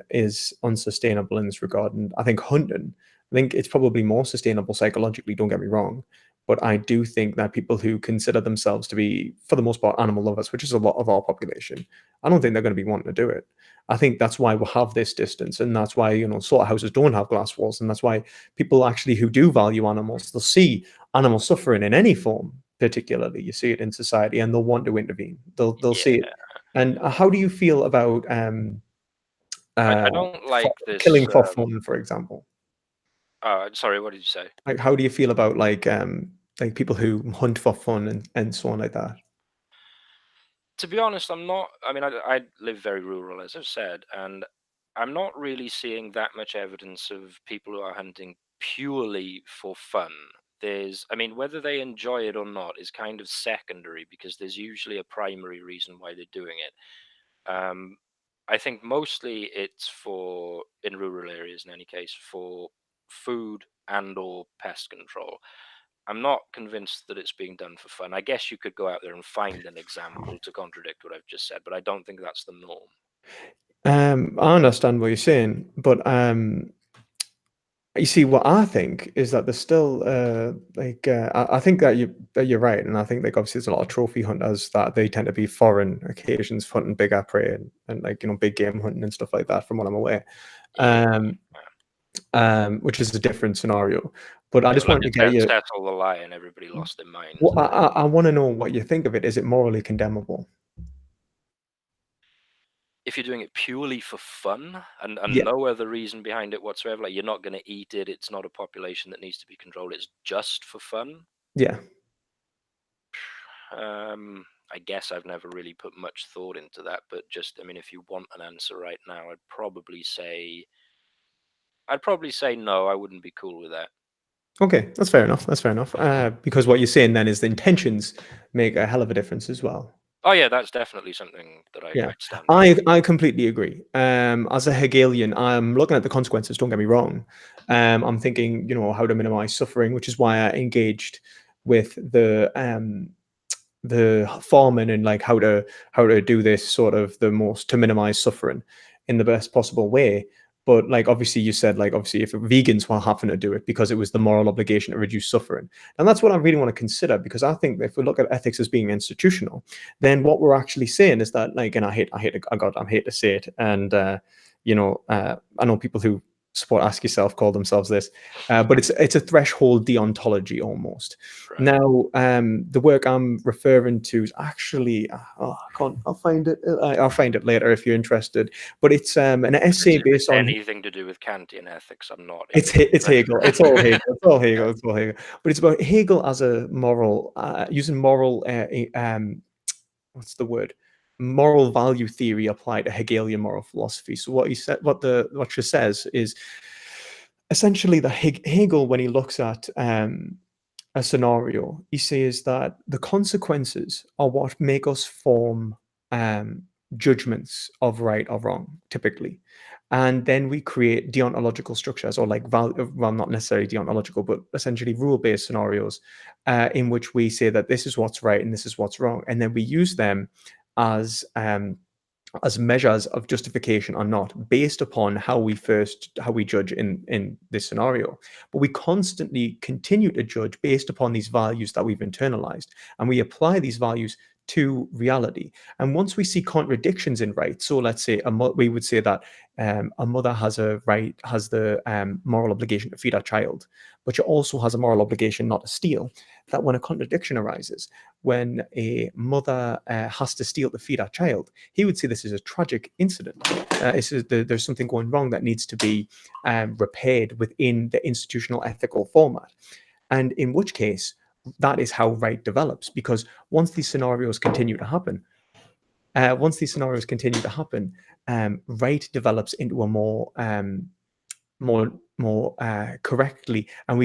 is unsustainable in this regard, and I think hunting. I think it's probably more sustainable psychologically. Don't get me wrong, but I do think that people who consider themselves to be, for the most part, animal lovers, which is a lot of our population, I don't think they're going to be wanting to do it. I think that's why we have this distance, and that's why slaughterhouses don't have glass walls, and that's why people actually who do value animals, they'll see animal suffering in any form, particularly you see it in society, and they'll want to intervene. They'll see it. yeah. And how do you feel about I uh, don't like this. killing for fun, for example? Sorry, what did you say? Like, how do you feel about like people who hunt for fun and so on like that? To be honest, I'm not. I mean, I live very rural, as I've said, and I'm not really seeing that much evidence of people who are hunting purely for fun. I mean, whether they enjoy it or not is kind of secondary because there's usually a primary reason why they're doing it. Um, I think mostly it's in rural areas in any case, for food and or pest control. I'm not convinced that it's being done for fun. I guess you could go out there and find an example to contradict what I've just said, but I don't think that's the norm. I understand what you're saying, but you see, what I think is that there's still I think that you're right, and I think like obviously there's a lot of trophy hunters that they tend to be foreign occasions hunting bigger prey and like big game hunting and stuff like that, from what I'm aware. Yeah. Which is a different scenario. But I Yeah, just like wanted to get you. Cecil the Lion, everybody lost their minds. Well, I want to know what you think of it. Is it morally condemnable? If you're doing it purely for fun and Yeah, no other reason behind it whatsoever, like you're not going to eat it, it's not a population that needs to be controlled, it's just for fun. yeah. I guess I've never really put much thought into that, but just, I mean, if you want an answer right now, I'd probably say no, I wouldn't be cool with that. Okay, that's fair enough. That's fair enough. Because what you're saying then is the intentions make a hell of a difference as well. Oh yeah, that's definitely something that Yeah, I'd stand by. I completely agree. As a Hegelian, I'm looking at the consequences. Don't get me wrong. I'm thinking, how to minimize suffering, which is why I engaged with the foreman and like how to do this sort of the most to minimize suffering in the best possible way. But like obviously you said, like obviously if vegans were having to do it because it was the moral obligation to reduce suffering, and that's what I really want to consider, because I think that if we look at ethics as being institutional, then what we're actually saying is that, like, and I hate to say it, and I know people who support Ask Yourself call themselves this, but it's a threshold deontology almost. Right. Now, the work I'm referring to is actually, I can't. I'll find it. I'll find it later if you're interested. But it's an essay If it's based on. anything to do with Kantian ethics, I'm not It's Hegel. It's all Hegel. It's all Hegel. Yeah. It's all Hegel. But it's about Hegel as a moral, using moral. What's the word? Moral value theory applied to Hegelian moral philosophy. So what he said, what she says is essentially that Hegel, when he looks at a scenario, he says that the consequences are what make us form judgments of right or wrong, typically. And then we create deontological structures, or like, well, not necessarily deontological, but essentially rule-based scenarios in which we say that this is what's right and this is what's wrong. And then we use them as measures of justification or not, based upon how we judge in this scenario. But we constantly continue to judge based upon these values that we've internalized, and we apply these values to reality. And once we see contradictions in rights, so let's say we would say that a mother has the moral obligation to feed her child, but she also has a moral obligation not to steal. That when a contradiction arises, when a mother has to steal to feed her child, he would see this as a tragic incident. There's something going wrong that needs to be repaired within the institutional ethical format. And in which case, that is how right develops, because once these scenarios continue to happen, right develops into a more correctly, and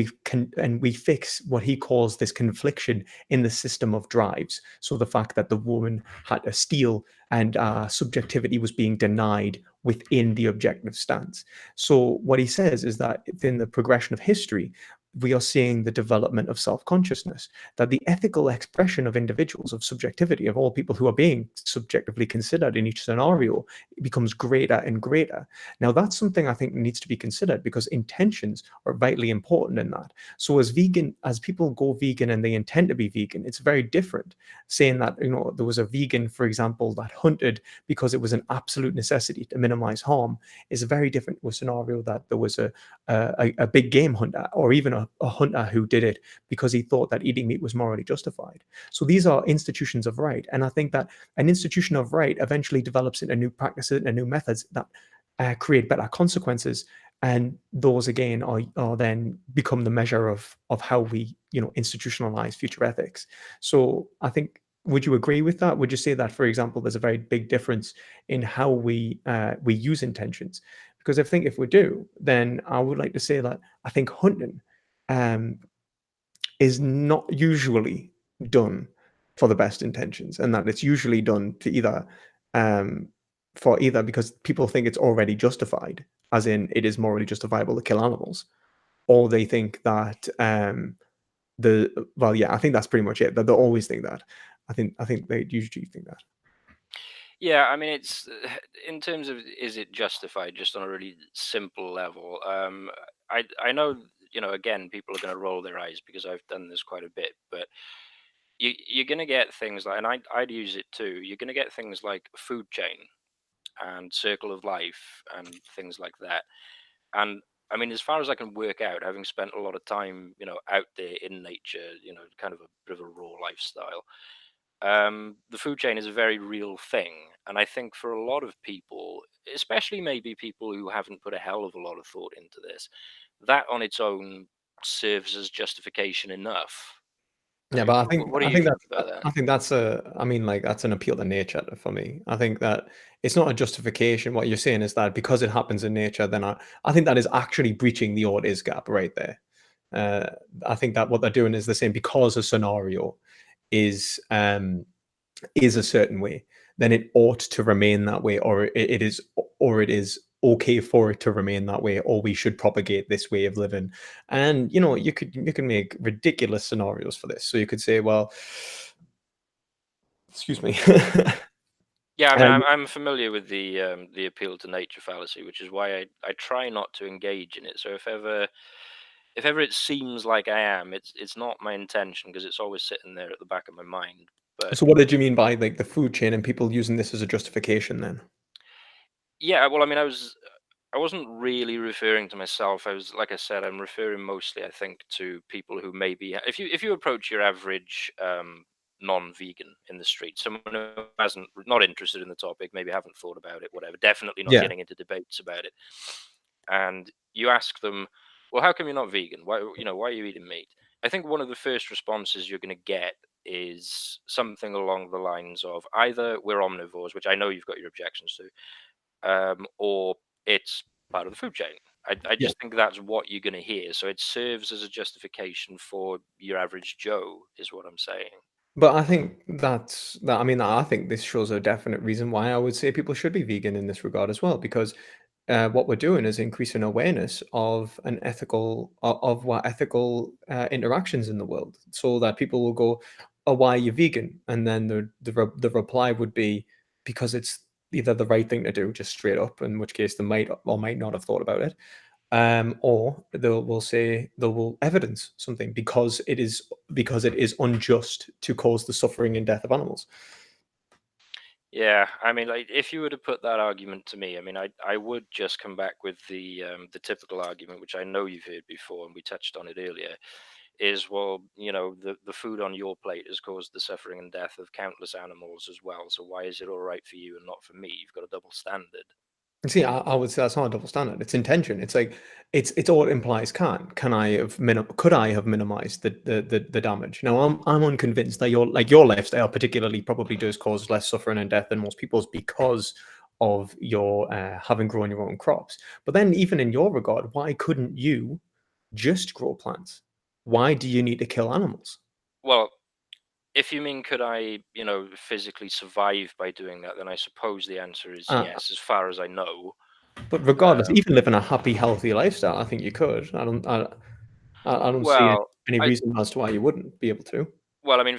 we fix what he calls this confliction in the system of drives. So the fact that the woman had to steal and subjectivity was being denied within the objective stance. So what he says is that in the progression of history, we are seeing the development of self-consciousness, that the ethical expression of individuals, of subjectivity, of all people who are being subjectively considered in each scenario, becomes greater and greater. Now, that's something I think needs to be considered, because intentions are vitally important in that. So as people go vegan and they intend to be vegan, it's very different saying that, there was a vegan, for example, that hunted because it was an absolute necessity to minimize harm, is very different to a scenario that there was a big game hunter, or even a hunter who did it because he thought that eating meat was morally justified. So these are institutions of right. And I think that an institution of right eventually develops into new practices and new methods that create better consequences. And those again are then become the measure of how we institutionalize future ethics. So I think, would you agree with that? Would you say that, for example, there's a very big difference in how we use intentions? Because I think if we do, then I would like to say that I think hunting um, is not usually done for the best intentions, and that it's usually done to um, either because people think it's already justified, as in it is morally justifiable to kill animals. or they think that yeah, I think that's pretty much it. That they always think that. I think they usually think that. Yeah, I mean, it's in terms of is it justified just on a really simple level. I know, again, people are going to roll their eyes because I've done this quite a bit, but you're going to get things like, and I'd use it too. You're going to get things like food chain and circle of life and things like that. And I mean, as far as I can work out, having spent a lot of time, out there in nature, kind of a bit of a raw lifestyle, the food chain is a very real thing. And I think for a lot of people, especially maybe people who haven't put a hell of a lot of thought into this, that on its own serves as justification enough. I Yeah, mean, but what do I you think think that's about that? I think that's I mean, like, that's an appeal to nature for me. I think that it's not a justification. What you're saying is that because it happens in nature, then I think that is actually breaching the "ought is" gap right there. Uh, I think that what they're doing is they're saying because a scenario is is a certain way, then it ought to remain that way, or it is okay for it to remain that way, or we should propagate this way of living. And you can make ridiculous scenarios for this. So you could say, well, excuse me. Yeah, I mean, um, I'm familiar with the appeal to nature fallacy, which is why I try not to engage in it. So if ever it seems like I am, it's not my intention because it's always sitting there at the back of my mind. But so what did you mean by like the food chain and people using this as a justification then? yeah, well, I mean, I wasn't really referring to myself. I was, like I said, I'm referring mostly, I think, to people who maybe, if you approach your average non-vegan in the street, someone who hasn't not interested in the topic, maybe haven't thought about it, whatever, definitely not Yeah. getting into debates about it, and you ask them, well, how come you're not vegan? Why are you eating meat? I think one of the first responses you're going to get is something along the lines of either we're omnivores, which I know you've got your objections to, or it's part of the food chain. I Yeah. just think that's what you're going to hear. So it serves as a justification for your average Joe, is what I'm saying. But I think I mean, I think this shows a definite reason why I would say people should be vegan in this regard as well, because what we're doing is increasing awareness of of what ethical interactions in the world, so that people will go, "Oh, why are you vegan?" And then the reply would be because it's either the right thing to do, just straight up, in which case they might or might not have thought about it, or they will say they will evidence something because it is unjust to cause the suffering and death of animals. Yeah, I mean, like if you were to put that argument to me, I mean, I would just come back with the typical argument, which I know you've heard before, and we touched on it earlier, is well, the food on your plate has caused the suffering and death of countless animals as well. So why is it all right for you and not for me? You've got a double standard. And see, I would say that's not a double standard. It's intention. It's like it's all it implies can I have could I have minimized the damage? Now I'm unconvinced that your lifestyle particularly probably does cause less suffering and death than most people's because of your having grown your own crops. But then even in your regard, why couldn't you just grow plants? Why do you need to kill animals? Well, if you mean could I, physically survive by doing that, then I suppose the answer is Uh, yes, as far as I know. but regardless, Um, even living a happy, healthy lifestyle, I think you could. I don't see well, any I reason as to why you wouldn't be able to. well, I mean,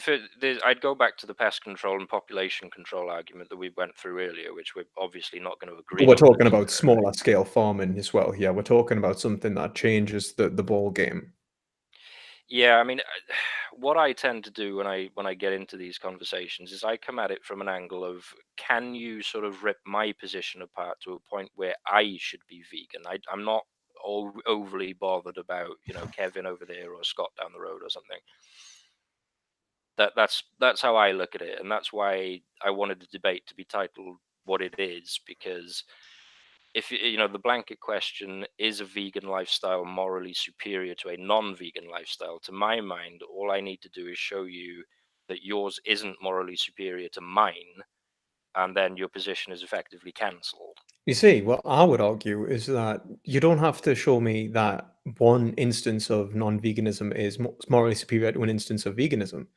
I'd go back to the pest control and population control argument that we went through earlier, which we're obviously not going to But agree we're on talking this about one, right? smaller scale farming as well here. We're talking about something that changes the ball game. Yeah, I mean, what I tend to do when I get into these conversations is I come at it from an angle of can you sort of rip my position apart to a point where I should be vegan? I'm not all overly bothered about Kevin over there or Scott down the road or something. That's how I look at it, and that's why I wanted the debate to be titled what it is, because if the blanket question is a vegan lifestyle morally superior to a non-vegan lifestyle, to my mind all I need to do is show you that yours isn't morally superior to mine, and then your position is effectively cancelled. You see, what I would argue is that you don't have to show me that one instance of non-veganism is morally superior to an instance of veganism,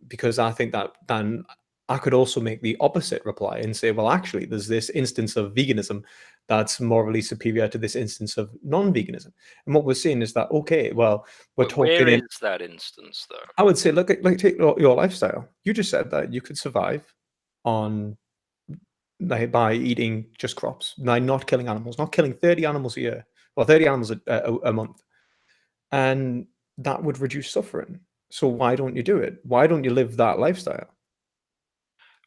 because I think that then I could also make the opposite reply and say, well, actually, there's this instance of veganism that's morally superior to this instance of non-veganism. And what we're saying is that, okay, well, we're Where talking in, is that instance, though? I would say, look at, like, take your lifestyle. You just said that you could survive on, like, by eating just crops, by not killing animals, not killing 30 animals a year, or 30 animals a month. And that would reduce suffering. So why don't you do it? Why don't you live that lifestyle?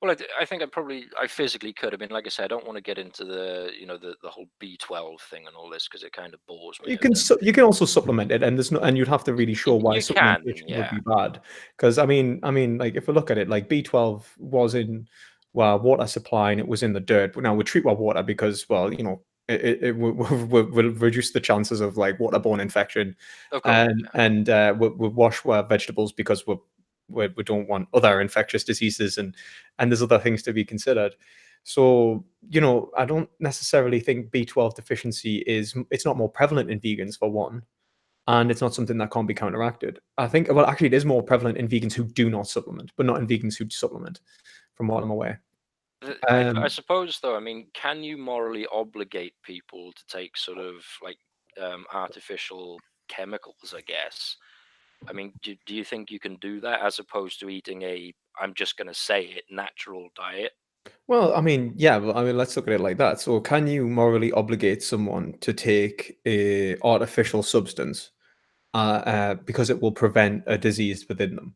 Well, I think I physically could. I mean, like I said, I don't want to get into the whole B12 thing and all this because it kind of bores me You a can bit. you can also supplement it, and there's no, and you'd have to really show why You can, supplementation would yeah. be bad. Because I mean, like if we look at it, like B12 was in, well, water supply and it was in the dirt. But now we treat our water because, well, it will reduce the chances of like waterborne infection, Of course, and we wash our vegetables because we don't want other infectious diseases, and there's other things to be considered. So, I don't necessarily think B12 deficiency it's not more prevalent in vegans for one, and it's not something that can't be counteracted. I think, well, actually, it is more prevalent in vegans who do not supplement, but not in vegans who supplement, from what I'm aware. I Um, suppose though. I mean, can you morally obligate people to take sort of like artificial chemicals? I guess. I mean, do you think you can do that as opposed to eating I'm just going to say it, natural diet? well, I mean, yeah, but I mean, let's look at it like that. So, can you morally obligate someone to take a artificial substance because it will prevent a disease within them?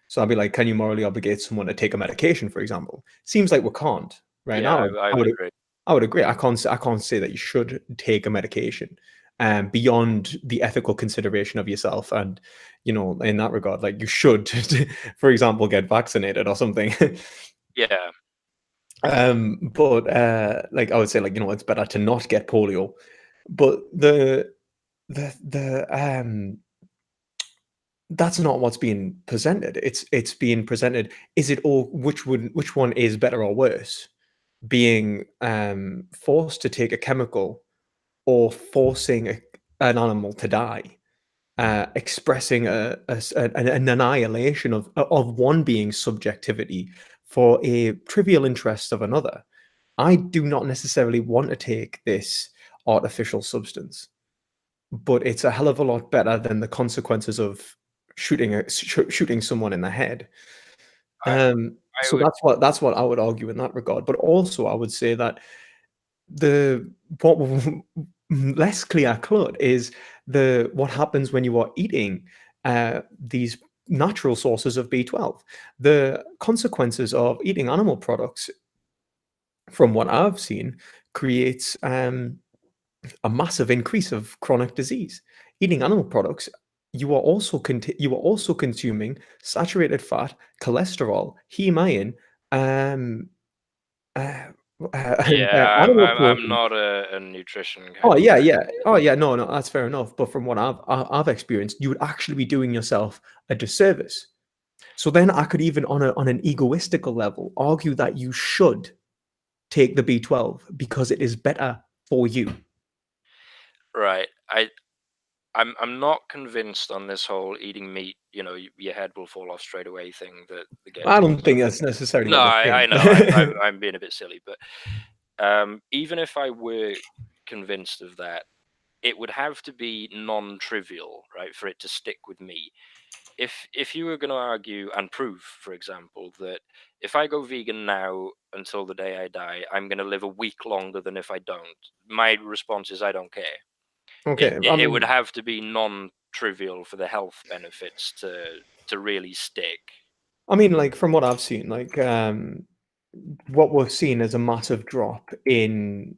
So I'd be like, can you morally obligate someone to take a medication, for example? Seems like we can't, right? Yeah, Now, I would agree. I would agree. I can't say that you should take a medication, beyond the ethical consideration of yourself, and in that regard, like you should, for example, get vaccinated or something. Yeah, But like I would say, like it's better to not get polio. But the that's not what's being presented. It's being presented. Is it all which one is better or worse? Being forced to take a chemical or forcing an animal to die, expressing an annihilation of one being's subjectivity for a trivial interest of another. I do not necessarily want to take this artificial substance, but it's a hell of a lot better than the consequences of shooting someone in the head. I I So would. that's what I would argue in that regard. But also, I would say that the what less clear cut is the what happens when you are eating these natural sources of B12. The consequences of eating animal products, from what I've seen, creates a massive increase of chronic disease. Eating animal products, you are also consuming saturated fat, cholesterol, heme iron, um, uh, and Yeah, animal I'm protein. not a nutrition Oh kind of yeah, guy. yeah. Oh yeah. No, no, that's fair enough. But from what I've experienced, you would actually be doing yourself a disservice. So then I could even on an egoistical level argue that you should take the B12 because it is better for you. Right. I'm not convinced on this whole eating meat, your head will fall off straight away thing that gets I don't people think so. that's necessarily No, what they I know. think. I'm being a bit silly, but even if I were convinced of that, it would have to be non-trivial, right, for it to stick with me. If you were going to argue and prove, for example, that if I go vegan now until the day I die, I'm going to live a week longer than if I don't, my response is I don't care. It Okay, I it, it would mean, have to be non-trivial for the health benefits to really stick. like from what I've seen, like what we're seeing is a massive drop in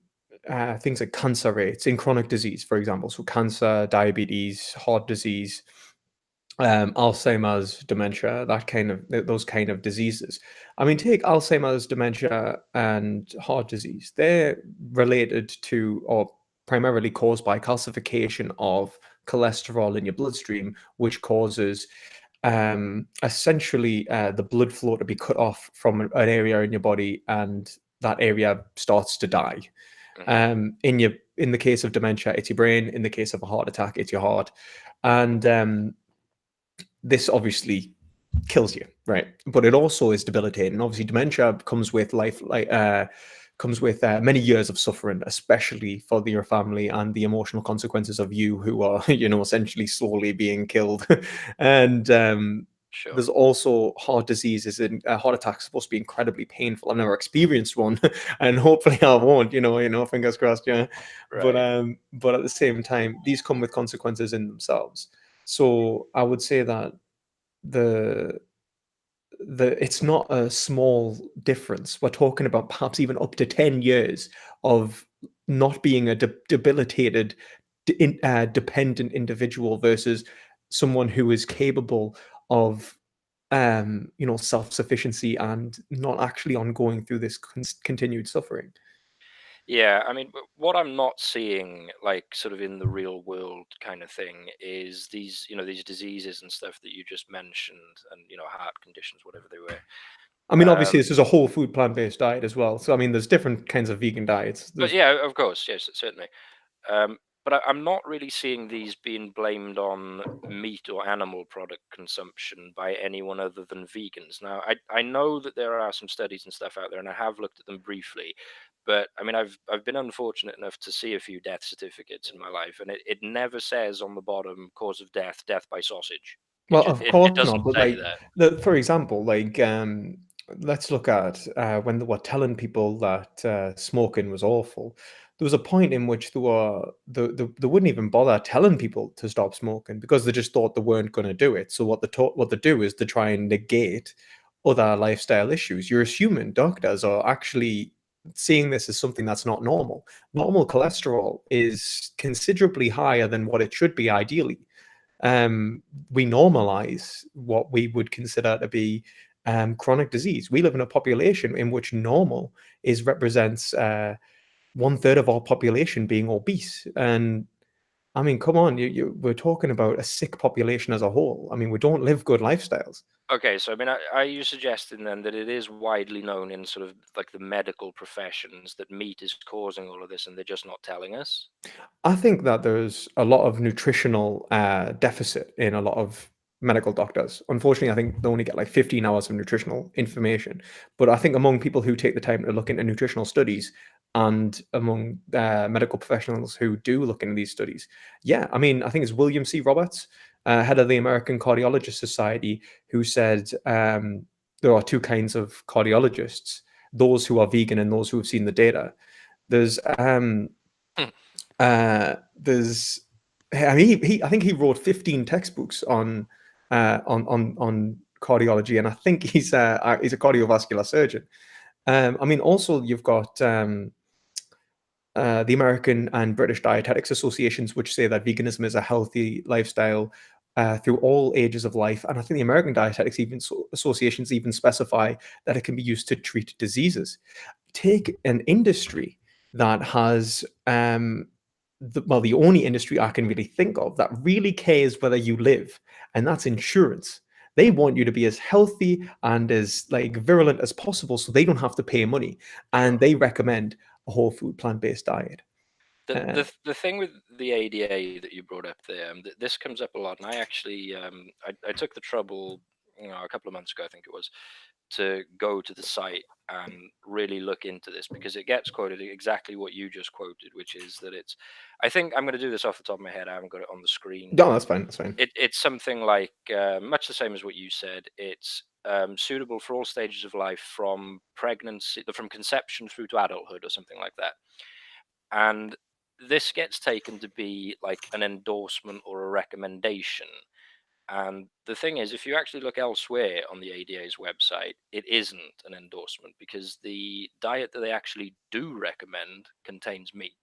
things like cancer rates in chronic disease, for example. So cancer, diabetes, heart disease, Alzheimer's, dementia, those kind of diseases. I mean, take Alzheimer's, dementia, and heart disease. They're related to or primarily caused by calcification of cholesterol in your bloodstream, which causes essentially the blood flow to be cut off from an area in your body, and that area starts to die. Mhm. In the case of dementia, it's your brain. In the case of a heart attack, it's your heart. And this obviously kills you, right? But it also is debilitating. Obviously, dementia comes with many years of suffering, especially for your family and the emotional consequences of you who are, essentially slowly being killed. And Sure. there's also heart diseases, and heart attacks supposed to be incredibly painful. I've never experienced one, and hopefully I won't. Fingers crossed. Yeah, Right. but at the same time, these come with consequences in themselves. So I would say that the it's not a small difference. We're talking about perhaps even up to 10 years of not being a debilitated, dependent individual versus someone who is capable of, self-sufficiency and not actually ongoing through this continued suffering. Yeah, I mean, what I'm not seeing, like, sort of in the real world kind of thing, is these, these diseases and stuff that you just mentioned, and heart conditions, whatever they were. I mean, obviously, Um, this is a whole food plant-based diet as well. So, I mean, there's different kinds of vegan diets. but There's yeah, of course, yes, certainly. But I'm not really seeing these being blamed on meat or animal product consumption by anyone other than vegans. Now, I know that there are some studies and stuff out there, and I have looked at them briefly. But I mean, I've been unfortunate enough to see a few death certificates in my life, and it never says on the bottom cause of death, death by sausage. It Well, just of it course doesn't not, but, say like, that. for example, like, let's look at, when they were telling people that, smoking was awful. There was a point in which they wouldn't even bother telling people to stop smoking because they just thought they weren't gonna do it. So what they do is they try and negate other lifestyle issues. You're assuming doctors are actually seeing this as something that's not normal. Normal cholesterol is considerably higher than what it should be ideally. We normalize what we would consider to be chronic disease. We live in a population in which normal is represents one third of our population being obese, and I mean, come on, we're talking about a sick population as a whole. I mean, we don't live good lifestyles. Okay, so I mean, are you suggesting then that it is widely known in sort of like the medical professions that meat is causing all of this, and they're just not telling us? I think that there's a lot of nutritional deficit in a lot of medical doctors. Unfortunately, I think they only get like 15 hours of nutritional information. But I think among people who take the time to look into nutritional studies and among medical professionals who do look into these studies, yeah, I mean, I think it's William C. Roberts, head of the American Cardiologist Society, who said there are two kinds of cardiologists: those who are vegan and those who have seen the data. There's Hmm. there's I mean, I think he wrote 15 textbooks on cardiology, and I think he's a cardiovascular surgeon. I mean, also you've got the American and British Dietetics Associations, which say that veganism is a healthy lifestyle through all ages of life. And I think the American Dietetics Associations even specify that it can be used to treat diseases. Take an industry that has the only industry I can really think of that really cares whether you live, and that's insurance. They want you to be as healthy and as like virulent as possible, so they don't have to pay money, and Sure. they recommend a whole food plant-based diet. The, Uh, the the thing with the ADA that you brought up there, this comes up a lot, and I actually I took the trouble, a couple of months ago, I think it was, to go to the site and really look into this, because it gets quoted exactly what you just quoted, which is that it's. I think I'm going to do this off the top of my head. I haven't got it on the screen. no, that's fine. That's fine. It's something like much the same as what you said. It's suitable for all stages of life, from pregnancy, from conception through to adulthood, or something like that. And this gets taken to be like an endorsement or a recommendation. And the thing is, if you actually look elsewhere on the ADA's website, it isn't an endorsement, because the diet that they actually do recommend contains meat.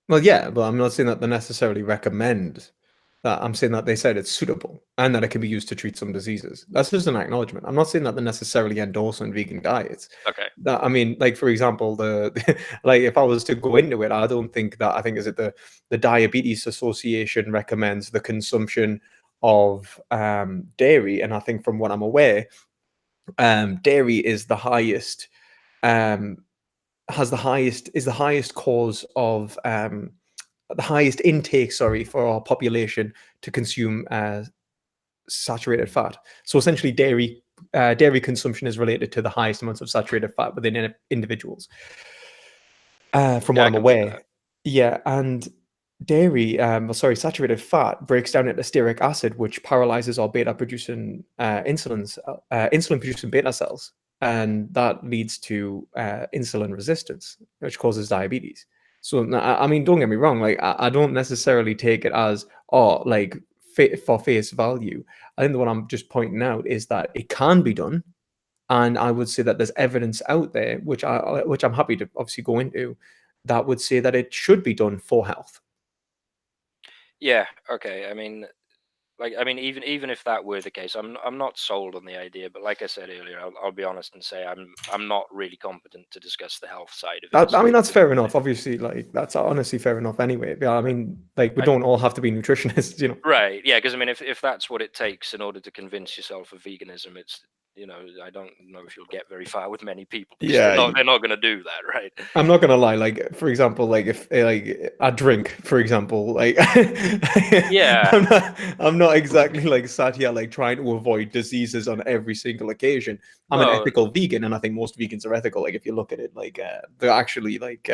Well, yeah, but I'm not saying that they necessarily recommend that. I'm saying that they said it's suitable and that it can be used to treat some diseases. That's just an acknowledgement. I'm not saying that they're necessarily endorsing vegan diets. Okay. That I mean, like for example, like if I was to go into it, I don't think that I think is it the Diabetes Association recommends the consumption of dairy, and I think from what I'm aware, dairy is the highest um, has the highest is the highest cause of the highest intake, sorry, for our population to consume saturated fat. So essentially, dairy consumption is related to the highest amounts of saturated fat within individuals, from Yeah, what I I'm can believe aware. that. Yeah, and saturated fat breaks down into stearic acid, which paralyzes our beta producing insulin producing beta cells, and that leads to insulin resistance, which causes diabetes. So I mean, don't get me wrong, like I don't necessarily take it as, oh, like for face value. I think that what I'm just pointing out is that it can be done, and I would say that there's evidence out there, which I'm happy to obviously go into, that would say that it should be done for health. Yeah, okay. Even if that were the case, I'm not sold on the idea. But like I said earlier, I'll be honest and say I'm not really competent to discuss the health side of it. I So mean, that's fair enough. Obviously, like that's honestly fair enough. Anyway, yeah. I mean, like we I, don't all have to be nutritionists, you know. right, yeah, because I mean, if that's what it takes in order to convince yourself of veganism, it's I don't know if you'll get very far with many people because Yeah, they're not going to do that, right? I'm not gonna lie. Like, for example, like if like I drink, for example, like Yeah, I'm not exactly like sat here like trying to avoid diseases on every single occasion. I'm an no, ethical vegan, and I think most vegans are ethical. Like, if you look at it, like they're actually like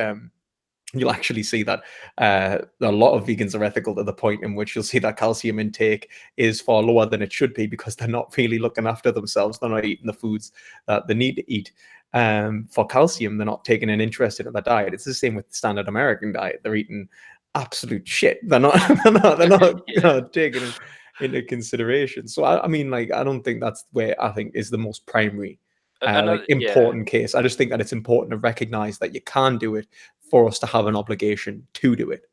you'll actually see that a lot of vegans are ethical to the point in which you'll see that calcium intake is far lower than it should be because they're not really looking after themselves. They're not eating the foods that they need to eat. For calcium, they're not taking an interest in their diet. It's the same with the standard American diet. They're eating absolute shit. They're not. yeah, Taking it into consideration. So I mean, like, I don't think that's where I think is the most primary, like another, yeah. important case. I just think that it's important to recognize that you can do it for us to have an obligation to do it.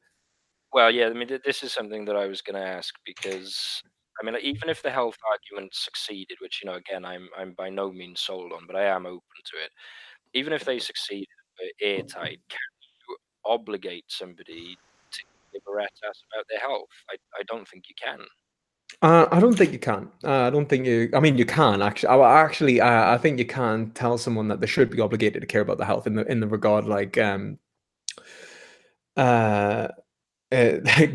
Well, yeah, I mean, this is something that I was going to ask because I mean, like, even if the health argument succeeded, which again, I'm by no means sold on, but I am open to it. Even if they succeeded, airtight, can you obligate somebody to give a rat's ass about their health? I don't think you can. I don't think you can. I don't think you. I mean, you can actually. I think you can tell someone that they should be obligated to care about their health in the regard like uh,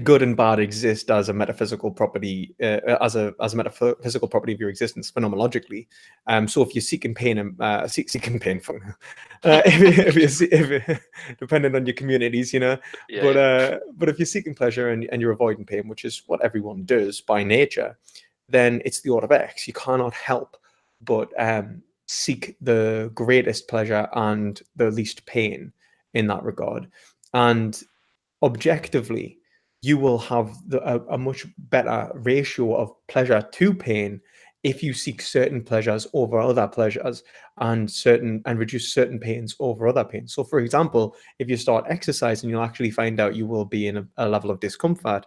good and bad exist as a metaphysical property, as a metaphysical property of your existence phenomenologically. So if you're seeking pain and seeking pain from, if depending on your communities, Yeah, but yeah. if you're seeking pleasure and you're avoiding pain, which is what everyone does by nature, then it's the order of X. You cannot help but seek the greatest pleasure and the least pain in that regard. And objectively, you will have a much better ratio of pleasure to pain if you seek certain pleasures over other pleasures and reduce certain pains over other pains. So, for example, if you start exercising, you'll actually find out you will be in a level of discomfort,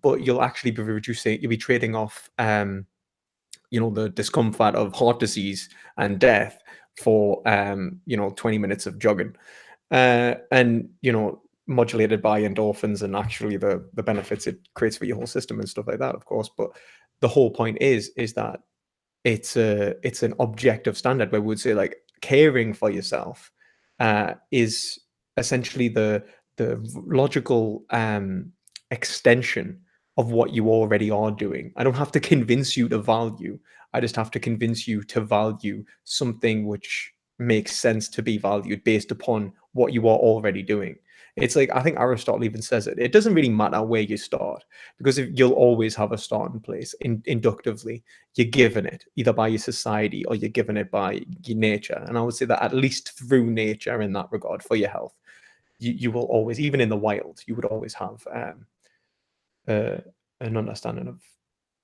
but you'll actually be you'll be trading off, the discomfort of heart disease and death for 20 minutes of jogging, and modulated by endorphins and actually the benefits it creates for your whole system and stuff like that, of course. But the whole point is that it's an objective standard where we would say like caring for yourself is essentially the logical extension of what you already are doing. I don't have to convince you to value. I just have to convince you to value something which makes sense to be valued based upon what you are already doing. It's like, I think Aristotle even says it. It doesn't really matter where you start, because if you'll always have a starting place inductively. You're given it either by your society or you're given it by your nature. And I would say that at least through nature in that regard for your health, you will always, even in the wild, you would always have uh, an understanding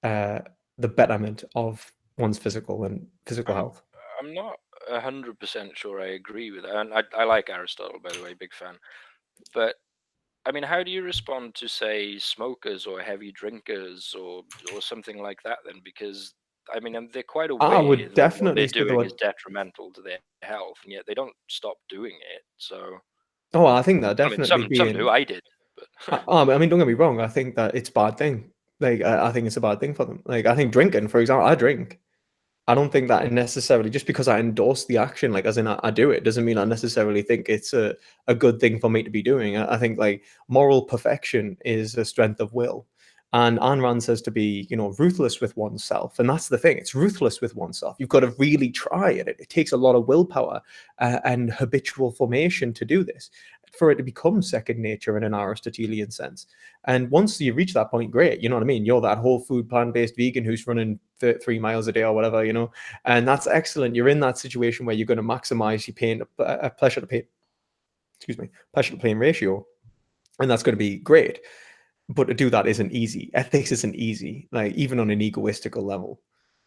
of the betterment of one's physical I'm health. I'm not 100% sure I agree with that, and I like Aristotle, by the way, big fan. But I mean, how do you respond to, say, smokers or heavy drinkers or something like that then? Because I mean, they're quite I aware would that what they're definitely say doing is that. detrimental to their health, and yet they don't stop doing it. So, Oh, I think that I mean, definitely some do. being. I did, but I mean, don't get me wrong. I think that it's a bad thing. Like, I think it's a bad thing for them. Like, I think drinking, for example, I drink. I don't think that necessarily, just because I endorse the action, like as in I do it, doesn't mean I necessarily think it's a good thing for me to be doing. I think like moral perfection is a strength of will, And Ayn Rand says to be, ruthless with oneself. And that's the thing. It's ruthless with oneself. You've got to really try it. It takes a lot of willpower and habitual formation to do this, for it to become second nature in an Aristotelian sense. And once you reach that point, great. You know what I mean? You're that whole food, plant-based vegan who's running 3 miles a day or whatever, and that's excellent. You're in that situation where you're going to maximize your pain, pleasure to pain, excuse me, pleasure to pain ratio. And that's going to be great. But to do that isn't easy. Ethics isn't easy, like even on an egoistical level.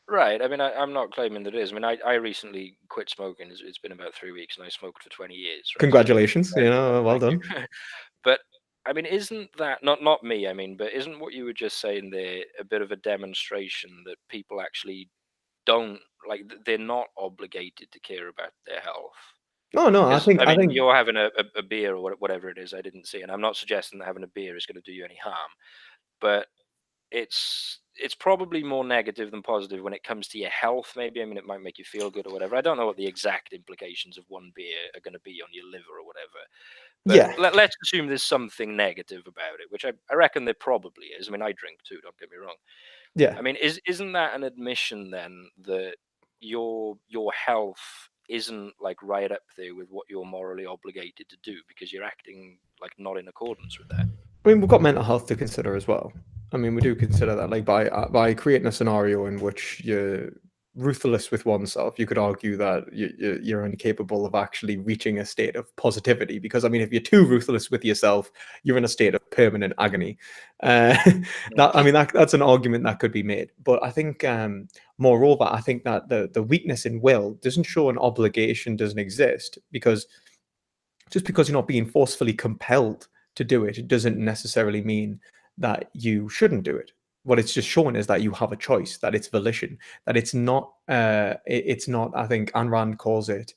Right. I mean, I'm not claiming that it is. I mean, I recently quit smoking. It's been about 3 weeks, and I smoked for 20 years. Right. So, Congratulations, well thank you. done. But I mean, isn't that not me? I mean, but isn't what you were just saying there a bit of a demonstration that people actually don't they're not obligated to care about their health? No, I Because think I I mean, think you're having a beer or whatever it is. I didn't see, and I'm not suggesting that having a beer is going to do you any harm, but it's probably more negative than positive when it comes to your health. Maybe, I mean, it might make you feel good or whatever. I don't know what the exact implications of one beer are going to be on your liver or whatever. But yeah, let's assume there's something negative about it, which I reckon there probably is. I mean, I drink too. Don't get me wrong. yeah. I mean, isn't that an admission then that your health isn't like right up there with what you're morally obligated to do because you're acting like not in accordance with that? I mean, we've got mental health to consider as well. I mean, we do consider that, like by creating a scenario in which you're ruthless with oneself, you could argue that you're incapable of actually reaching a state of positivity. Because I mean, if you're too ruthless with yourself, you're in a state of permanent agony. That's an argument that could be made. But I think, moreover, I think that the weakness in will doesn't show an obligation doesn't exist, because just because you're not being forcefully compelled to do it, it doesn't necessarily mean that you shouldn't do it. What it's just showing is that you have a choice, that it's volition, that it's not. It's not. I think Ayn Rand calls it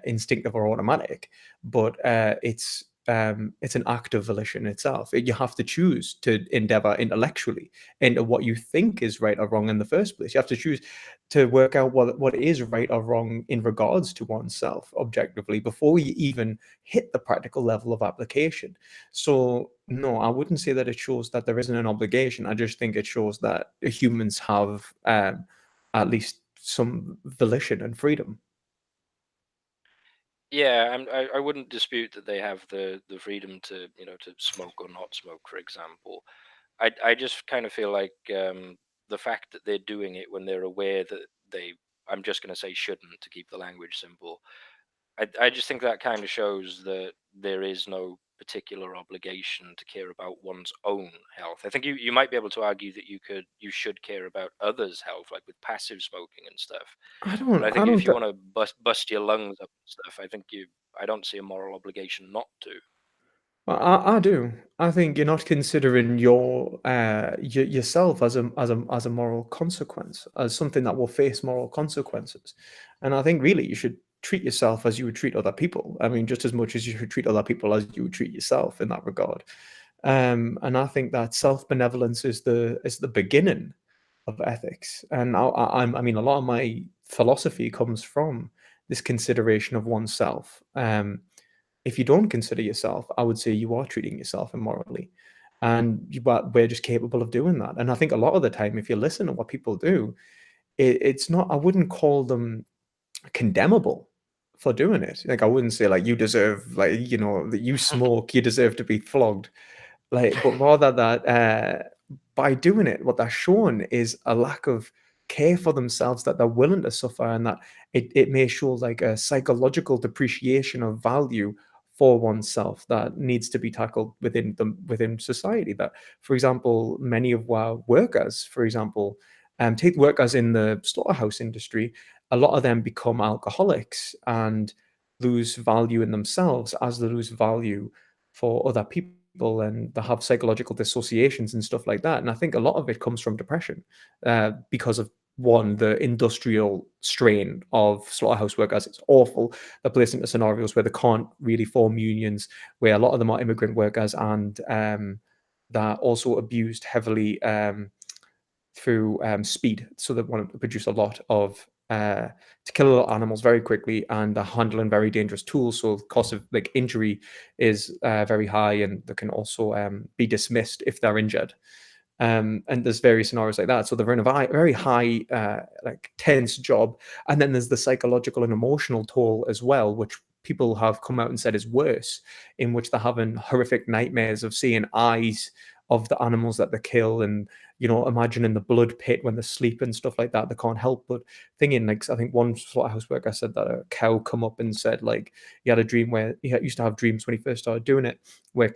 instinctive or automatic, but it's an act of volition itself. You have to choose to endeavor intellectually into what you think is right or wrong in the first place. You have to choose to work out what is right or wrong in regards to oneself objectively before you even hit the practical level of application. So no, I wouldn't say that it shows that there isn't an obligation. I just think it shows that humans have at least some volition and freedom. Yeah, I wouldn't dispute that they have the freedom to to smoke or not smoke, for example. I just kind of feel like the fact that they're doing it when they're aware that they, I'm just going to say shouldn't to keep the language simple. I just think that kind of shows that there is no particular obligation to care about one's own health. I think you might be able to argue that you should care about others' health, like with passive smoking and stuff. I But don't. I I think if don't. you want to bust your lungs up and stuff, I don't see a moral obligation not to. I do. I think you're not considering yourself as a moral consequence, as something that will face moral consequences. And I think really you should treat yourself as you would treat other people. I mean, just as much as you should treat other people as you would treat yourself in that regard. And I think that self benevolence is the beginning of ethics. And I mean, a lot of my philosophy comes from this consideration of oneself. If you don't consider yourself, I would say you are treating yourself immorally. And but we're just capable of doing that. And I think a lot of the time, if you listen to what people do, it's not, I wouldn't call them condemnable for doing it. Like, I wouldn't say like you deserve, like, that you smoke, you deserve to be flogged. Like, but rather that by doing it, what they're showing is a lack of care for themselves, that they're willing to suffer, and that it may show like a psychological depreciation of value for oneself that needs to be tackled within society. That, for example, many of our workers, for example, take workers in the slaughterhouse industry, a lot of them become alcoholics and lose value in themselves as they lose value for other people, and they have psychological dissociations and stuff like that. And I think a lot of it comes from depression, because of one, the industrial strain of slaughterhouse workers. It's awful. They're placed into scenarios where they can't really form unions, where a lot of them are immigrant workers, and they're also abused heavily through speed. So they want to produce a lot of to kill a lot of animals very quickly, and they're handling very dangerous tools. So the cost of like injury is very high, and they can also be dismissed if they're injured. And there's various scenarios like that. So they're in a very high, like tense job, and then there's the psychological and emotional toll as well, which people have come out and said is worse, in which they're having horrific nightmares of seeing eyes of the animals that they kill, and imagining the blood pit when they sleep and stuff like that. They can't help but thinking, like, I think one slaughterhouse worker said that a cow come up and said, like, he had a dream where he used to have dreams when he first started doing it, where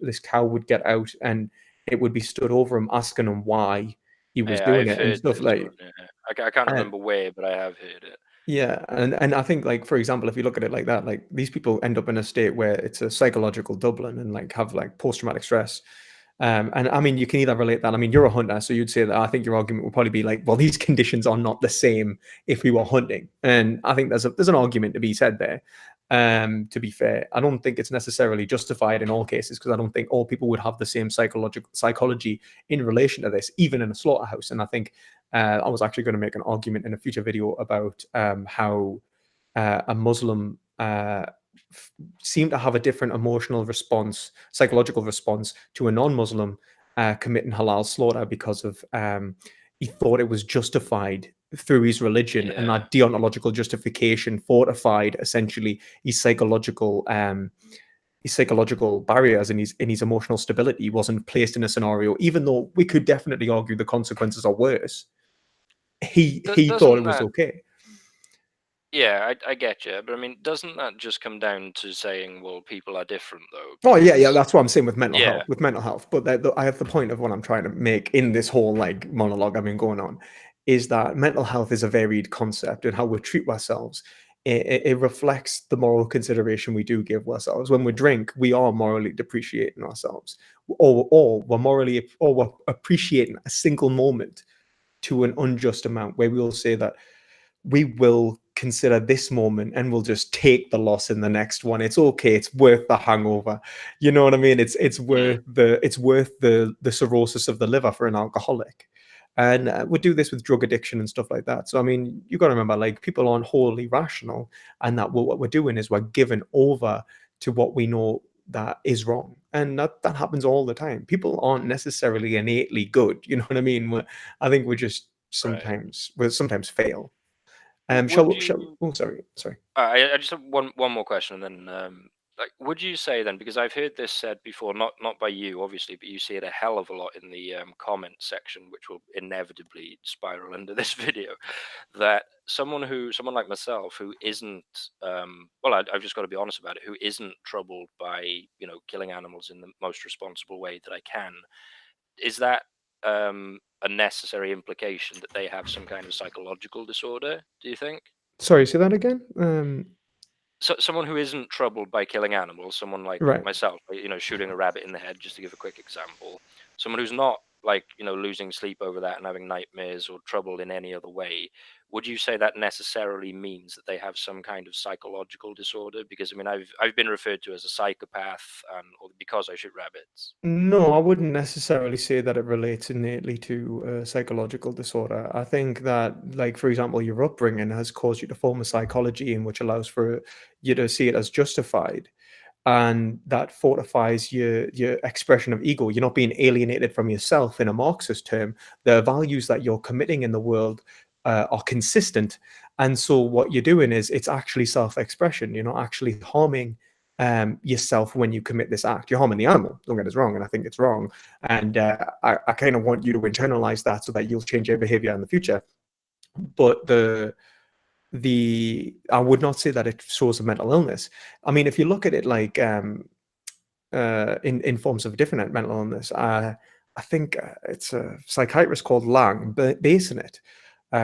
this cow would get out and it would be stood over him asking him why he was Yeah, doing I've it and heard stuff this one. like. Yeah, I can't uh, remember where, but I have heard it. yeah, and I think, like, for example, if you look at it like that, like, these people end up in a state where it's a psychological Dublin, and like have like post-traumatic stress. And I mean, you can either relate that. I mean, you're a hunter, so you'd say that. I think your argument would probably be like, well, these conditions are not the same if we were hunting, and I think there's an argument to be said there. To be fair, I don't think it's necessarily justified in all cases, because I don't think all people would have the same psychology in relation to this, even in a slaughterhouse. And I think I was actually going to make an argument in a future video about how a Muslim seem to have a different emotional response, psychological response to a non-Muslim committing halal slaughter, because of he thought it was justified through his religion, and Yeah, that deontological justification fortified essentially his psychological barriers, and his emotional stability wasn't placed in a scenario, even though we could definitely argue the consequences are worse. He thought doesn't it was that? okay. Yeah, I get you, but I mean, doesn't that just come down to saying, well, people are different though? Oh yeah, yeah, Because that's what I'm saying with mental yeah, health. With mental health, but I have the point of what I'm trying to make in this whole like monologue I've been going on, is that mental health is a varied concept, and how we treat ourselves. It reflects the moral consideration we do give ourselves. When we drink, we are morally depreciating ourselves, or we're appreciating a single moment to an unjust amount, where we will say that we will consider this moment and we'll just take the loss in the next one. It's okay. It's worth the hangover. You know what I mean? It's mm, worth the cirrhosis of the liver for an alcoholic. And we do this with drug addiction and stuff like that. So I mean, you got to remember, like, people aren't wholly rational, and that what we're doing is we're giving over to what we know that is wrong, and that happens all the time. People aren't necessarily innately good. You know what I mean? I think we just right. sometimes fail. Would you? Oh, sorry. I just have one more question, and then like, would you say then? Because I've heard this said before, not by you, obviously, but you see it a hell of a lot in the comment section, which will inevitably spiral into this video. That someone like myself, who isn't, well, I've just got to be honest about it, who isn't troubled by killing animals in the most responsible way that I can, is that a necessary implication that they have some kind of psychological disorder? Do you think? Sorry, say that again? So someone who isn't troubled by killing animals, someone like Right. myself, shooting a rabbit in the head, just to give a quick example, someone who's not like, losing sleep over that and having nightmares or trouble in any other way, would you say that necessarily means that they have some kind of psychological disorder? Because I mean, I've been referred to as a psychopath, or because I shoot rabbits. No, I wouldn't necessarily say that it relates innately to a psychological disorder. I think that, like, for example, your upbringing has caused you to form a psychology in which allows for you to see it as justified, and that fortifies your expression of ego. You're not being alienated from yourself in a Marxist term. The values that you're committing in the world are consistent, and so what you're doing is it's actually self-expression. You're not actually harming yourself when you commit this act. You're harming the animal. Don't get us wrong, and I think it's wrong. And I kind of want you to internalize that so that you'll change your behavior in the future. But the I would not say that it shows a mental illness. I mean, if you look at it like in forms of different mental illness, I think it's a psychiatrist called Lang basing it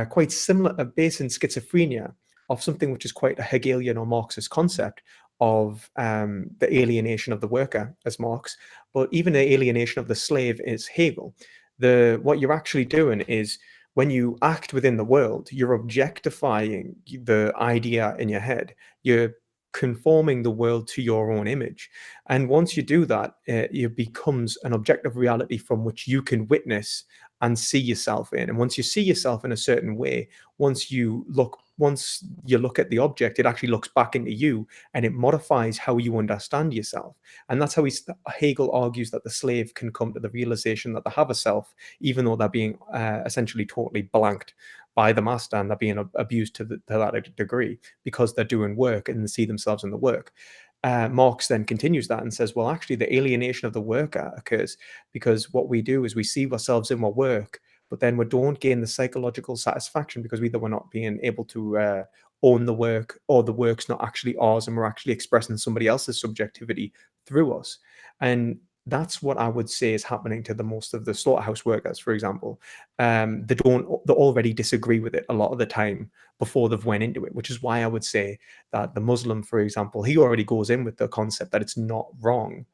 quite similar, based in schizophrenia, of something which is quite a Hegelian or Marxist concept of the alienation of the worker as Marx, but even the alienation of the slave is Hegel. What you're actually doing is, when you act within the world, you're objectifying the idea in your head. You're conforming the world to your own image. And once you do that, it becomes an objective reality from which you can witness and see yourself in. And once you see yourself in a certain way, once you look at the object, it actually looks back into you and it modifies how you understand yourself. And that's how Hegel argues that the slave can come to the realization that they have a self, even though they're being essentially totally blanked by the master, and they're being abused to that degree because they're doing work and see themselves in the work. Marx then continues that and says, well, actually, the alienation of the worker occurs because what we do is we see ourselves in our work, but then we don't gain the psychological satisfaction because either we're not being able to own the work, or the work's not actually ours and we're actually expressing somebody else's subjectivity through us. And that's what I would say is happening to the most of the slaughterhouse workers, for example. They already disagree with it a lot of the time before they've went into it, which is why I would say that the Muslim, for example, he already goes in with the concept that it's not wrong,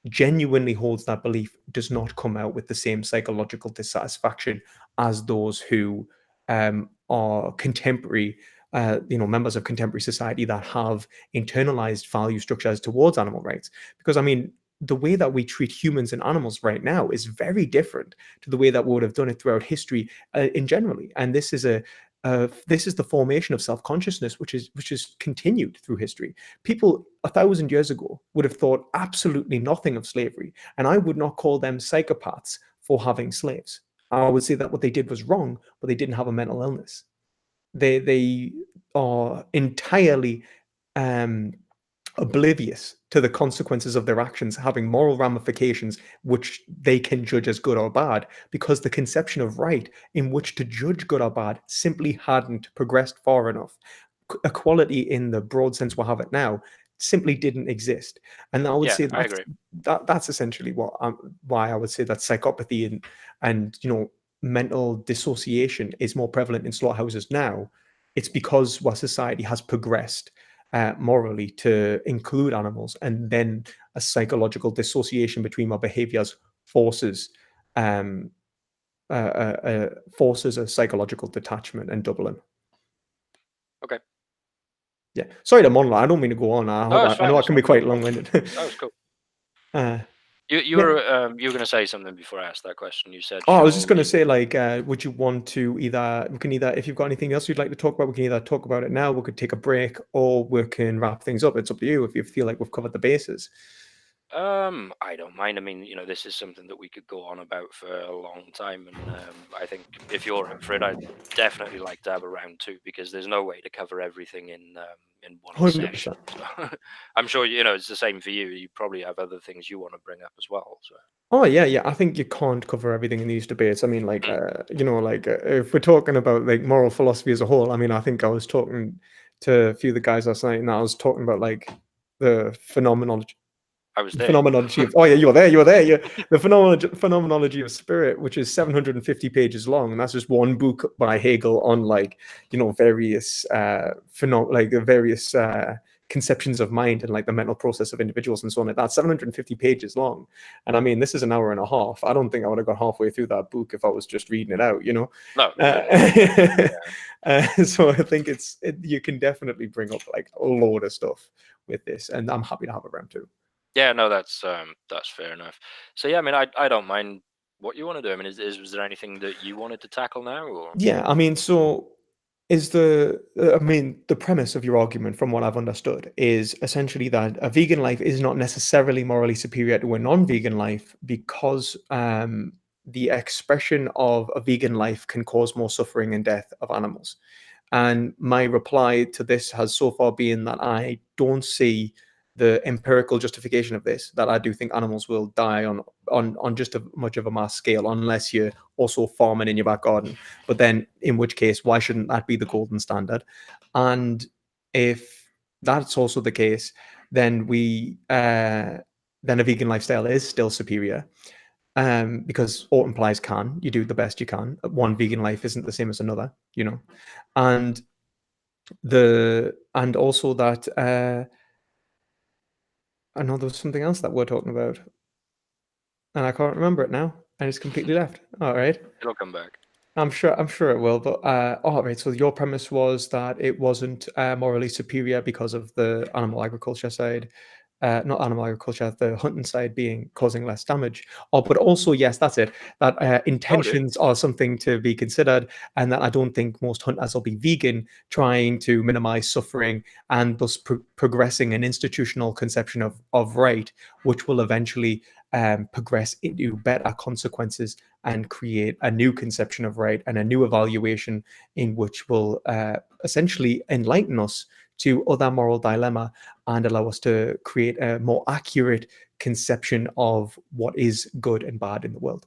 genuinely holds that belief, does not come out with the same psychological dissatisfaction as those who are contemporary, members of contemporary society that have internalized value structures towards animal rights. Because I mean, the way that we treat humans and animals right now is very different to the way that we would have done it throughout history in generally. And this is the formation of self-consciousness, which is continued through history. People 1,000 years ago would have thought absolutely nothing of slavery, and I would not call them psychopaths for having slaves. I would say that what they did was wrong, but they didn't have a mental illness. They are entirely oblivious to the consequences of their actions having moral ramifications which they can judge as good or bad, because the conception of right in which to judge good or bad simply hadn't progressed far enough. Equality in the broad sense we have it now simply didn't exist. And I would Yeah, say I agree. that's essentially why I would say that psychopathy and mental dissociation is more prevalent in slaughterhouses now. It's because our society has progressed morally to include animals, and then a psychological dissociation between our behaviors forces um, forces a psychological detachment and doubling. Okay. Yeah, sorry to monologue. I don't mean to go on. No, it's I fine. know I It's can no be quite problem at all. long-winded. That was cool. uh, You yeah. were you were going to say something before I asked that question. You said, Oh, I was just "Shall going to we?" say, like, would you want to if you've got anything else you'd like to talk about, we can either talk about it now, we could take a break, or we can wrap things up. It's up to you if you feel like we've covered the bases. I don't mind. I mean, this is something that we could go on about for a long time, and I think if you're up for it, I'd definitely like to have a round two, because there's no way to cover everything in one session. 100%. So I'm sure it's the same for you. You probably have other things you want to bring up as well. So Oh yeah, yeah. I think you can't cover everything in these debates. I mean, like, if we're talking about like moral philosophy as a whole, I mean, I think I was talking to a few of the guys last night, and I was talking about like the phenomenology I was there. phenomenology of, oh yeah, you were there, yeah, the phenomenology of spirit, which is 750 pages long, and that's just one book by Hegel on like various various conceptions of mind and like the mental process of individuals and so on. Like that, 750 pages long, and I mean, this is an hour and a half. I don't think I would have got halfway through that book if I was just reading it out, No, so I think you can definitely bring up like a load of stuff with this, and I'm happy to have a round two. yeah, no, that's fair enough. So yeah, I mean, I don't mind what you want to do. I mean, was there anything that you wanted to tackle now, or? Yeah, I mean, so the premise of your argument, from what I've understood, is essentially that a vegan life is not necessarily morally superior to a non-vegan life because the expression of a vegan life can cause more suffering and death of animals. And my reply to this has so far been that I don't see the empirical justification of this, that I do think animals will die on just as much of a mass scale unless you're also farming in your back garden. But then, in which case, why shouldn't that be the golden standard? And if that's also the case, then then a vegan lifestyle is still superior. Because all implies you do the best you can. One vegan life isn't the same as another, and also that I know there was something else that we're talking about, and I can't remember it now, and it's completely left. All right. It'll come back. I'm sure it will, but all right. So your premise was that it wasn't morally superior because of the animal agriculture side. not animal agriculture, the hunting side being causing less damage. Oh, but also, yes, that's it. That Totally. intentions are something to be considered, and that I don't think most hunters will be vegan, trying to minimize suffering and thus progressing an institutional conception of right, which will eventually progress into better consequences and create a new conception of right and a new evaluation in which will essentially enlighten us to other moral dilemma and allow us to create a more accurate conception of what is good and bad in the world.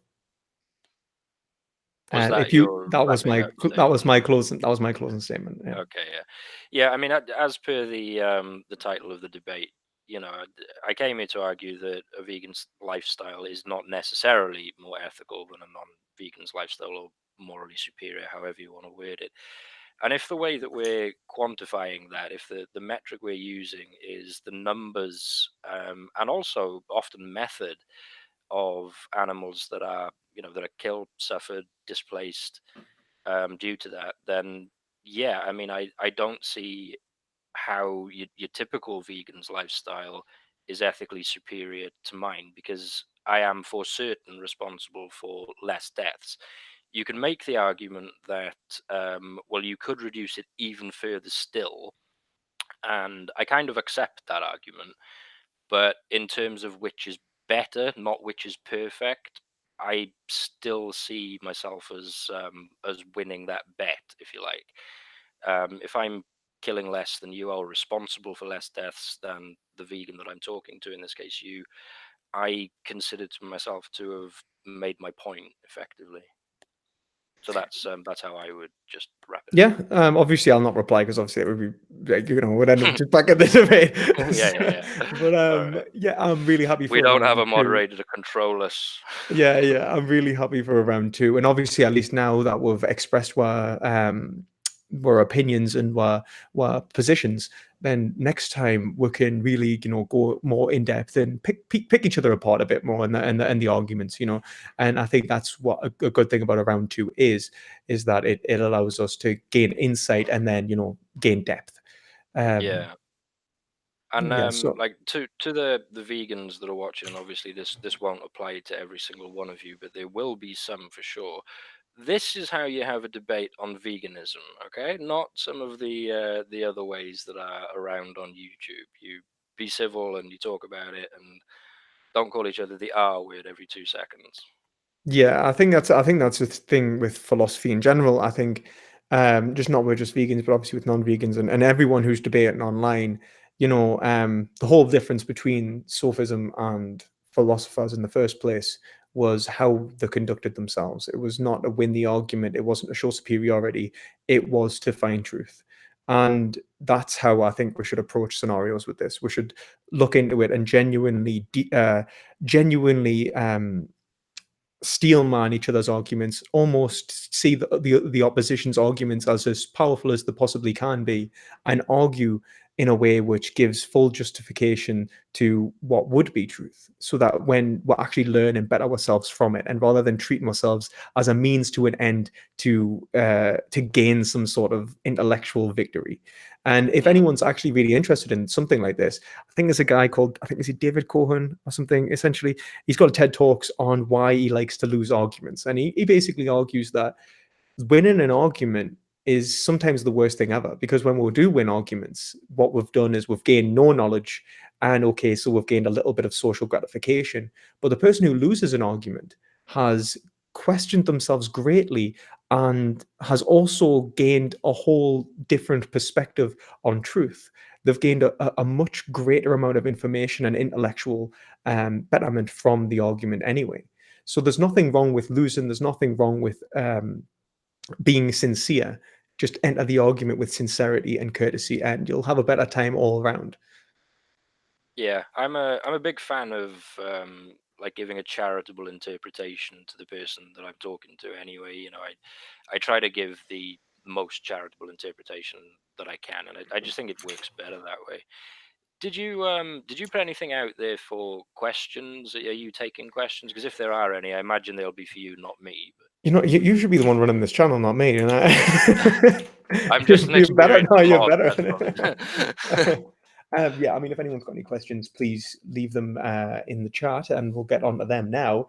Was that If you your that was wrapping my up statement? closing statement. Yeah. Okay, yeah, yeah. I mean, as per the title of the debate, you know, I came here to argue that a vegan's lifestyle is not necessarily more ethical than a non-vegan's lifestyle, or morally superior, however you want to word it. And if the way that we're quantifying that, if the metric we're using is the numbers, and also often method of animals that are, that are killed, suffered, displaced, due to that, then yeah, I mean, I don't see how your typical vegan's lifestyle is ethically superior to mine, because I am for certain responsible for less deaths. You can make the argument that, well, you could reduce it even further still, and I kind of accept that argument. But in terms of which is better, not which is perfect, I still see myself as winning that bet, if you like. If I'm killing less than you, or responsible for less deaths than the vegan that I'm talking to, in this case you, I consider to myself to have made my point effectively. So that's how I would just wrap it Yeah, obviously I'll not reply because obviously it would be like, would end up up. just back at the debate. Yeah, yeah, yeah. But All right. yeah, I'm really happy We for don't have a round two. moderator to control us. Yeah, yeah, I'm really happy for round two, and obviously, at least now that we've expressed our opinions and our positions, then next time we can really, go more in depth and pick each other apart a bit more in the arguments, and I think that's what a good thing about a round two is that it allows us to gain insight and then gain depth. Um, Yeah. And yeah, so like to the vegans that are watching, obviously this won't apply to every single one of you, but there will be some for sure. This is how you have a debate on veganism, okay? Not some of the other ways that are around on YouTube. You be civil and you talk about it, and don't call each other the R word every 2 seconds. Yeah, I think that's the thing with philosophy in general. I think just not with just vegans, but obviously with non-vegans and everyone who's debating online, the whole difference between sophism and philosophers in the first place was how they conducted themselves. It was not to win the argument, it wasn't to show superiority, it was to find truth. And that's how I think we should approach scenarios with this. We should look into it and genuinely steel man each other's arguments, almost see the opposition's arguments as powerful as they possibly can be, and argue in a way which gives full justification to what would be truth, so that when we actually learn and better ourselves from it, and rather than treating ourselves as a means to an end to gain some sort of intellectual victory. And if Mm. anyone's actually really interested in something like this, I think there's a guy called, I think, is he David Cohen or something? Essentially, he's got a TED Talks on why he likes to lose arguments. And he basically argues that winning an argument is sometimes the worst thing ever, because when we do win arguments, what we've done is we've gained no knowledge. And okay, so we've gained a little bit of social gratification. But the person who loses an argument has questioned themselves greatly and has also gained a whole different perspective on truth. They've gained a much greater amount of information and intellectual betterment from the argument anyway. So there's nothing wrong with losing. There's nothing wrong with being sincere. Just enter the argument with sincerity and courtesy, and you'll have a better time all around. Yeah, I'm a big fan of like giving a charitable interpretation to the person that I'm talking to. Anyway, I try to give the most charitable interpretation that I can, and I just think it works better that way. Did you put anything out there for questions? Are you taking questions? Because if there are any, I imagine they'll be for you, not me. You should be the one running this channel, not me. I'm just You're an you're better. experienced No, you're mod. better. That's all. Yeah, I mean, if anyone's got any questions, please leave them in the chat, and we'll get on to them now.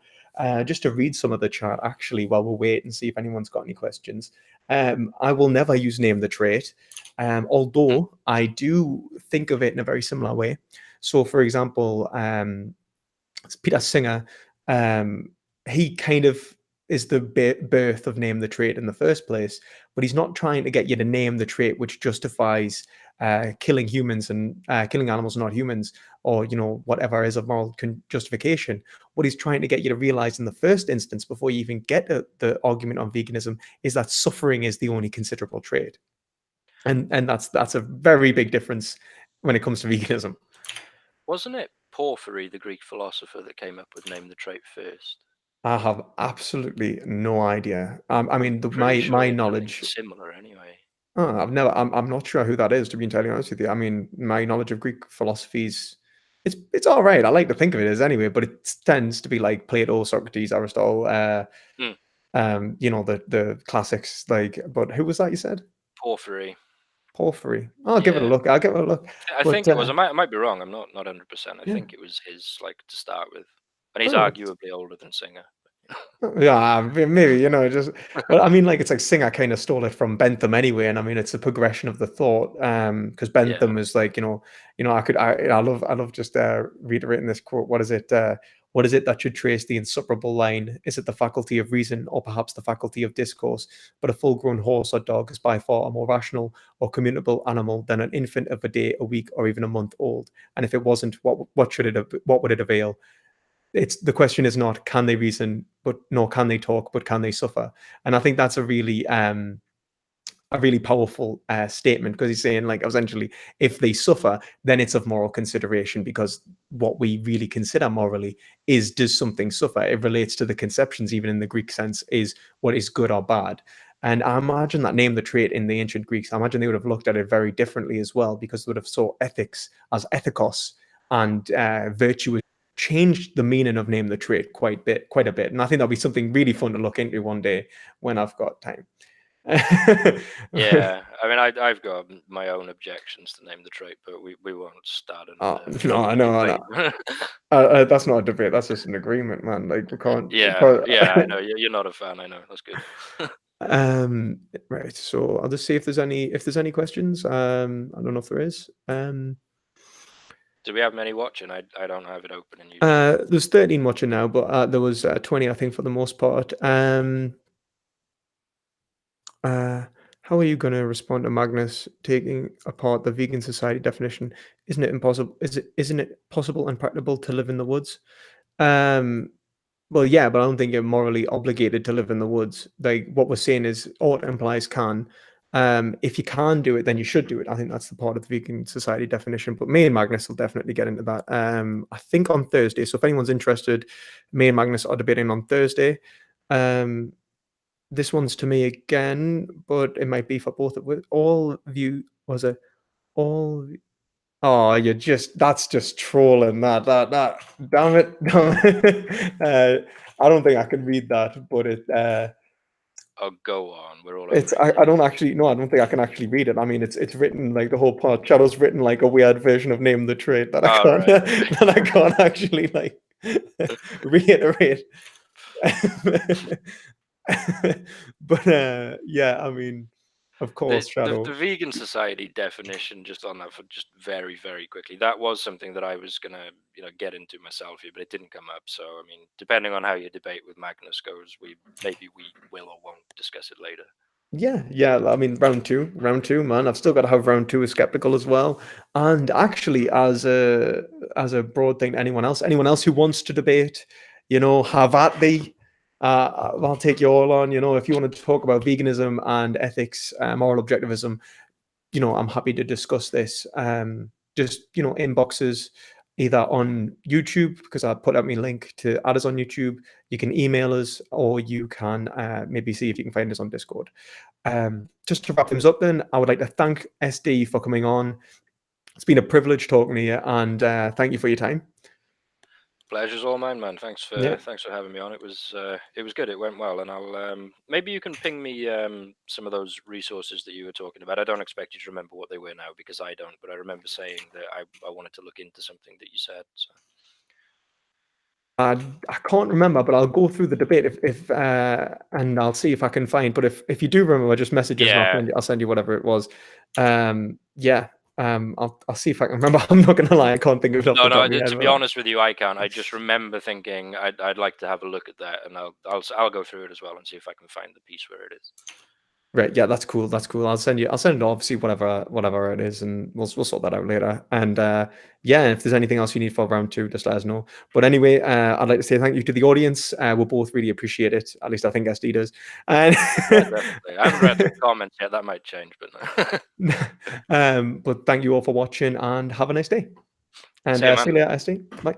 Just to read some of the chat, actually, while we wait and see if anyone's got any questions. I will never use name the trait, although I do think of it in a very similar way. So, for example, Peter Singer, um, he kind of is the birth of name the trait in the first place, but he's not trying to get you to name the trait which justifies killing humans and killing animals, not humans, or whatever is a moral justification. What he's trying to get you to realize in the first instance, before you even get to the argument on veganism, is that suffering is the only considerable trait, and that's a very big difference when it comes to veganism. Wasn't it Porphyry, the Greek philosopher, that came up with name the trait first? I have absolutely no idea. I mean, Pretty sure my it's something knowledge. similar anyway. I'm not sure who that is, to be entirely honest with you. I mean, my knowledge of Greek philosophies, it's all right. I like to think of it as anyway, but it tends to be like Plato, Socrates, Aristotle. Hmm. The classics. Like, but who was that you said? Porphyry. Porphyry. I'll give it a look. I'll give it a look. I But think it was. I might be wrong. I'm not 100%. I yeah, think it was his, like, to start with, and he's oh, arguably older than Singer. yeah, maybe just. Well, I mean, like it's like Singer kind of stole it from Bentham anyway, and I mean it's a progression of the thought. Because Yeah. Bentham is like I love just reiterating this quote. What is it? What is it that should trace the insuperable line? Is it the faculty of reason, or perhaps the faculty of discourse? But a full-grown horse or dog is by far a more rational or communicable animal than an infant of a day, a week, or even a month old. And if it wasn't, what would it avail? It's the question is not can they reason, but nor can they talk, but can they suffer? And I think that's a really powerful statement, because he's saying, like, essentially, if they suffer, then it's of moral consideration, because what we really consider morally is, does something suffer? It relates to the conceptions, even in the Greek sense, is what is good or bad. And I imagine that name the trait in the ancient Greeks, I imagine they would have looked at it very differently as well, because they would have saw ethics as ethikos, and virtue changed the meaning of name the trait quite a bit. And I think that'll be something really fun to look into one day when I've got time. Yeah. I mean, I've got my own objections to name the trait, but we won't start Oh, another no, I know, I know. debate. That's not a debate. That's just an agreement, man. Like we can't. Yeah. Yeah. I know you're not a fan. I know. That's good. um, right. So I'll just see if there's any questions. I don't know if there is. Do we have many watching? I don't have it open in YouTube. There's 13 watching now, but there was 20, I think, for the most part. How are you going to respond to Magnus taking apart the vegan society definition? Isn't it impossible? Isn't it possible and practicable to live in the woods? Um, well, yeah, but I don't think you're morally obligated to live in the woods. Like what we're saying is, ought implies can. If you can do it, then you should do it. I think that's the part of the vegan society definition. But me and Magnus will definitely get into that. I think on Thursday. So if anyone's interested, me and Magnus are debating on Thursday. This one's to me again, but it might be for both of us. All of you was it all? Oh, that's just trolling. That. Damn it! Damn it. I don't think I can read that, but Oh, go on. We're all it's over it. I don't actually no, I don't think I can actually read it. I mean, it's written like the whole part. Shadow's written like a weird version of name the trait that I All can't right. Okay. that I can't actually like reiterate. But yeah, I mean, of course, The Shadow. vegan society definition, just on that, for just very, very quickly, that was something that I was gonna get into myself here, but it didn't come up. So I mean, depending on how your debate with Magnus goes, we will or won't discuss it later. Yeah. I mean, round two, man. I've still got to have round two as skeptical as well. And actually, as a broad thing to anyone else who wants to debate, have at thee. I'll take you all on. If you want to talk about veganism and ethics, moral objectivism, I'm happy to discuss this. Just inboxes either on YouTube, because I put out my link to add us on YouTube. You can email us, or you can maybe see if you can find us on Discord. Just to wrap things up, then I would like to thank SD for coming on. It's been a privilege talking to you, and thank you for your time. Pleasure's all mine, man. Thanks Yeah. for having me on. It was good. It went well, and I'll maybe you can ping me some of those resources that you were talking about. I don't expect you to remember what they were now because I don't, but I remember saying that I wanted to look into something that you said. So. I can't remember, but I'll go through the debate if and I'll see if I can find. But if you do remember, just message us and I'll send you whatever it was. Yeah. I'll see if I can remember. I'm not gonna lie, I can't think of it off the top of my head. To be honest with you, I can't. I just remember thinking I'd like to have a look at that, and I'll go through it as well and see if I can find the piece where it is. Right, yeah, that's cool. That's cool. I'll send it obviously whatever it is, and we'll sort that out later. And yeah, if there's anything else you need for round 2, just let us know. But anyway, I'd like to say thank you to the audience. We'll both really appreciate it. At least I think SD does. And yeah, definitely. I haven't read the comments yet. That might change, but no. But thank you all for watching, and have a nice day. And see you, see you later, SD. Bye.